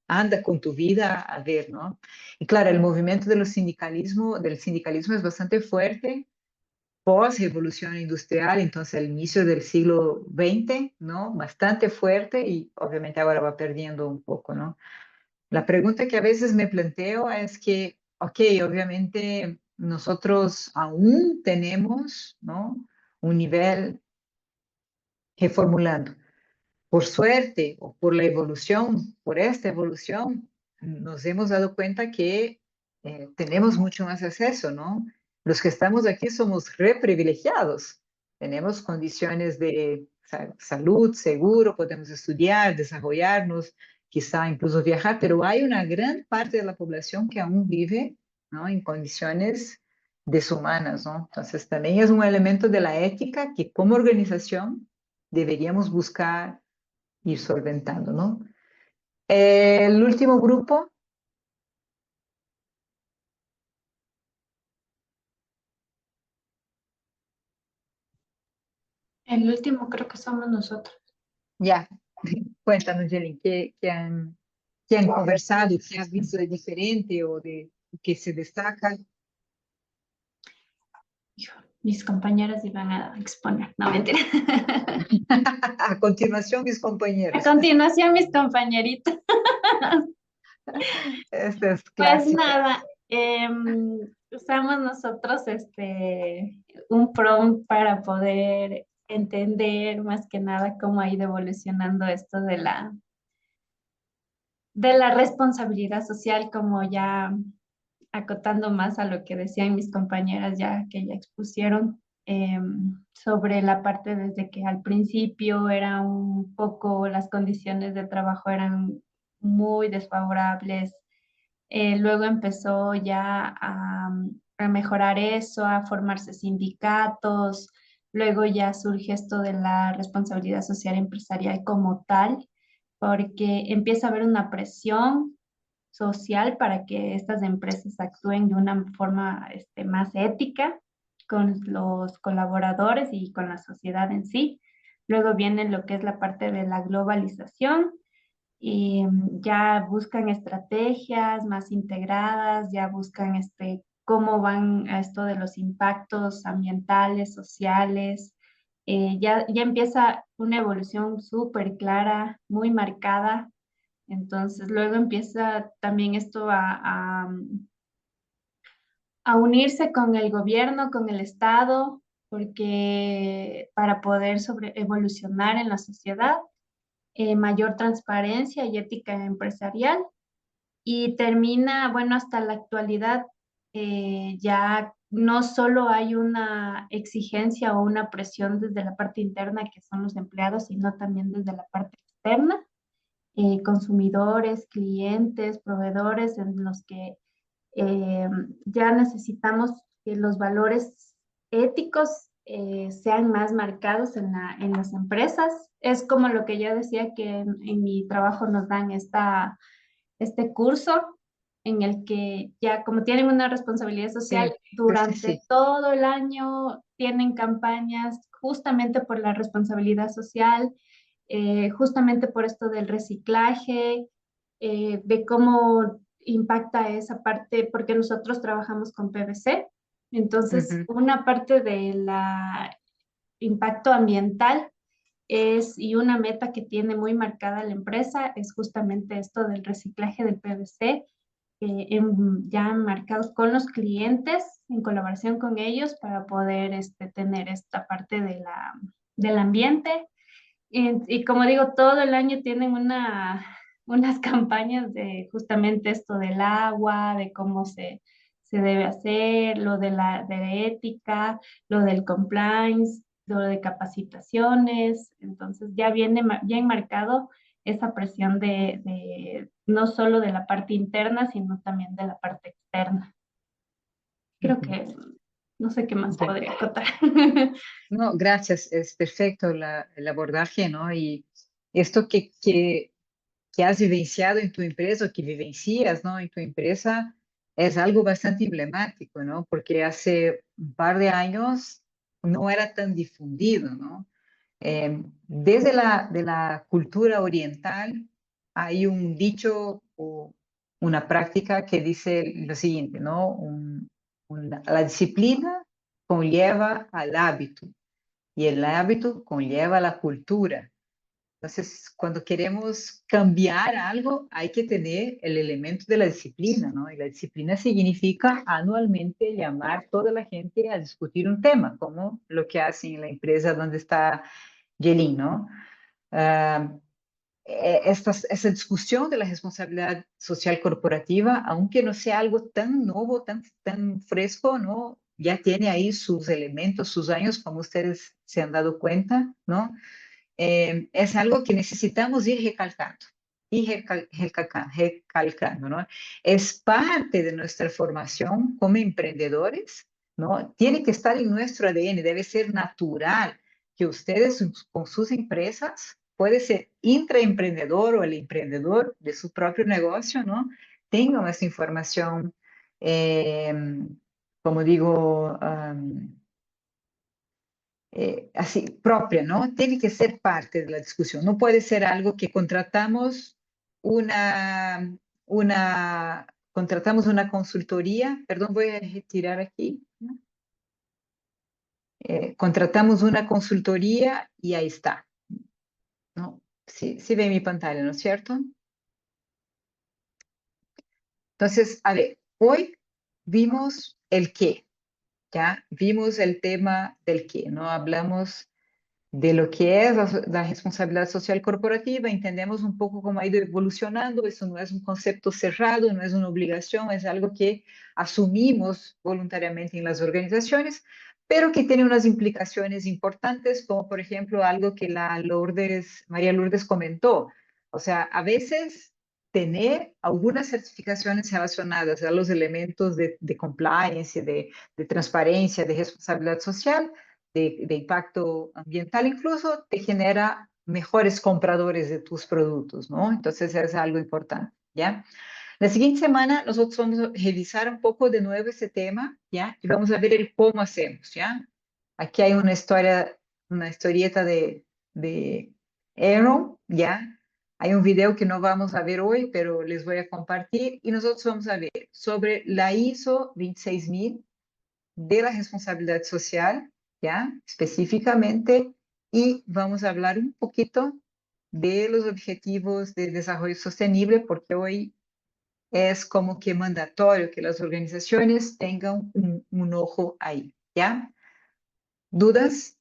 anda con tu vida a ver, ¿no? Y claro, el movimiento del sindicalismo es bastante fuerte post-revolución industrial, entonces al inicio del siglo XX, ¿no? Bastante fuerte y obviamente ahora va perdiendo un poco, ¿no? La pregunta que a veces me planteo es que, ok, obviamente nosotros aún tenemos, ¿no? Un nivel reformulando. Por suerte o por la evolución, por esta evolución, nos hemos dado cuenta que tenemos mucho más acceso, ¿no? Los que estamos aquí somos re privilegiados. Tenemos condiciones de salud, seguro, podemos estudiar, desarrollarnos, quizá incluso viajar, pero hay una gran parte de la población que aún vive, ¿no? En condiciones deshumanas, ¿no? Entonces también es un elemento de la ética que como organización deberíamos buscar ir solventando, ¿no? El último grupo, El último creo que somos nosotros. ya, cuéntanos, Jelly, ¿qué han conversado, qué has visto de diferente o de que se destaca? Mis compañeras iban a exponer, no mentira. A continuación, mis A compañeros. continuación, mis compañeritos. Esta es Pues clásica. nada, usamos nosotros un prompt para poder entender más que nada cómo ha ido evolucionando esto de la responsabilidad social, como ya acotando más a lo que decían mis compañeras ya que ya expusieron sobre la parte desde que al principio era un poco las condiciones de trabajo eran muy desfavorables. Luego empezó ya a mejorar eso, a formarse sindicatos. Luego ya surge esto de la responsabilidad social empresarial como tal, porque empieza a haber una presión social para que estas empresas actúen de una forma más ética con los colaboradores y con la sociedad en sí. Luego viene lo que es la parte de la globalización y ya buscan estrategias más integradas, ya buscan cómo van a esto de los impactos ambientales, sociales. Ya empieza una evolución súper clara, muy marcada. Entonces, luego empieza también esto a unirse con el gobierno, con el Estado, porque para poder evolucionar en la sociedad, mayor transparencia y ética empresarial y termina, bueno, hasta la actualidad ya no solo hay una exigencia o una presión desde la parte interna, que son los empleados, sino también desde la parte externa, consumidores, clientes, proveedores, en los que eh, ya necesitamos que los valores éticos sean más marcados en las empresas. Es como lo que yo decía que en mi trabajo nos dan este curso en el que ya como tienen una responsabilidad social, Sí, durante sí. todo el año tienen campañas justamente por la responsabilidad social, justamente por esto del reciclaje, de cómo impacta esa parte, porque nosotros trabajamos con PVC. Entonces, Ujú. una parte del impacto ambiental y una meta que tiene muy marcada la empresa es justamente esto del reciclaje del PVC, ya marcados con los clientes, en colaboración con ellos para poder tener esta parte del ambiente. Y como digo, todo el año tienen unas campañas de justamente esto del agua, de cómo se debe hacer, lo de ética, lo del compliance, lo de capacitaciones. Entonces ya viene bien marcado esa presión de no solo de la parte interna, sino también de la parte externa. Creo Ujú. que no sé qué más Ya. podría acotar. No, gracias, es perfecto el abordaje, ¿no? Y esto que has vivenciado en tu empresa o que vivencias, ¿no? En tu empresa es algo bastante emblemático, ¿no? Porque hace un par de años no era tan difundido, ¿no? Desde de la cultura oriental hay un dicho o una práctica que dice lo siguiente, ¿no? La disciplina conlleva al hábito y el hábito conlleva la cultura. Entonces, cuando queremos cambiar algo, hay que tener el elemento de la disciplina, ¿no? Y la disciplina significa anualmente llamar a toda la gente a discutir un tema, como lo que hacen en la empresa donde está Jelin, ¿no? Ah, esa discusión de la responsabilidad social corporativa, aunque no sea algo tan nuevo, tan fresco, ¿no? Ya tiene ahí sus elementos, sus años, como ustedes se han dado cuenta, ¿no? Es algo que necesitamos ir recalcando y recalcando, ¿no? Es parte de nuestra formación como emprendedores, ¿no? Tiene que estar en nuestro ADN, debe ser natural que ustedes con sus empresas, puede ser intraemprendedor o el emprendedor de su propio negocio, ¿no? Tengan esa información, eh, como digo, así, propia, ¿no? Tiene que ser parte de la discusión. No puede ser algo que contratamos una consultoría, perdón, voy a retirar aquí, ¿no? Contratamos una consultoría y ahí está, ¿no? Sí, sí ve mi pantalla, ¿no es cierto? Entonces, a ver, hoy vimos el qué, ¿ya? Vimos el tema del qué, ¿no? Hablamos de lo que es la responsabilidad social corporativa, entendemos un poco cómo ha ido evolucionando, eso no es un concepto cerrado, no es una obligación, es algo que asumimos voluntariamente en las organizaciones, pero que tiene unas implicaciones importantes, como por ejemplo algo que María Lourdes comentó, o sea, a veces tener algunas certificaciones relacionadas a los elementos de compliance, de transparencia, de responsabilidad social, de impacto ambiental incluso, te genera mejores compradores de tus productos, ¿no? Entonces es algo importante, ¿ya? La siguiente semana nosotros vamos a revisar un poco de nuevo ese tema, ¿ya? Y vamos a ver el cómo hacemos, ¿ya? Aquí hay una historieta de Aaron, ¿ya? Hay un video que no vamos a ver hoy, pero les voy a compartir y nosotros vamos a ver sobre la ISO 26000 de la responsabilidad social, ¿ya? Específicamente, y vamos a hablar un poquito de los objetivos de desarrollo sostenible, porque hoy es como que mandatorio que las organizaciones tengan un ojo ahí, ¿ya? ¿Dudas?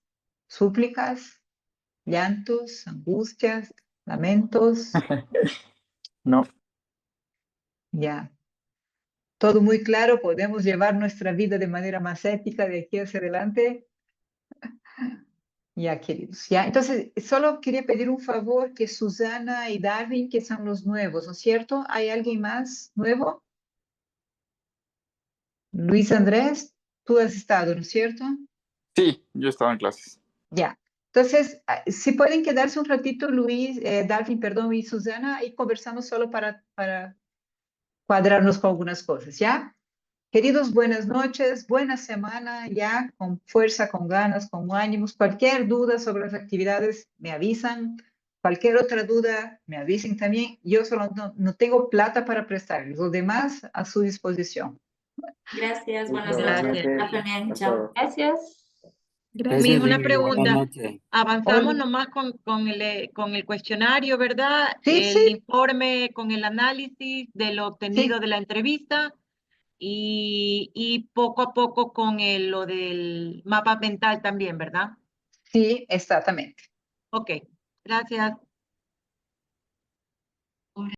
¿Súplicas? ¿Llantos? ¿Angustias? ¿Lamentos? No. Ya. Todo muy claro, podemos llevar nuestra vida de manera más ética de aquí hacia adelante. Ya, queridos, ya. Entonces, solo quería pedir un favor que Susana y Darwin, que son los nuevos, ¿no es cierto? ¿Hay alguien más nuevo? Luis Andrés, tú has estado, ¿no es cierto? Sí, yo estaba en clases. Ya. Entonces, si pueden quedarse un ratito, Luis, Darwin, perdón, y Susana, y conversamos solo para cuadrarnos con algunas cosas, ¿ya? Queridos, buenas noches, buena semana, ya, con fuerza, con ganas, con ánimos. Cualquier duda sobre las actividades, me avisan. Cualquier otra duda, me avisen también. Yo solo no tengo plata para prestarles, los demás a su disposición. Gracias, buenas Listo, buenas noches. noches También, a chao. todos. Gracias. Luis, Gracias, una Ingrid. Buenas pregunta. noches. Avanzamos Hola. nomás con el cuestionario, ¿verdad? Sí, El sí, informe con el análisis de lo obtenido sí, de la entrevista y poco a poco con lo del mapa mental también, ¿verdad? sí, exactamente. Ok, gracias.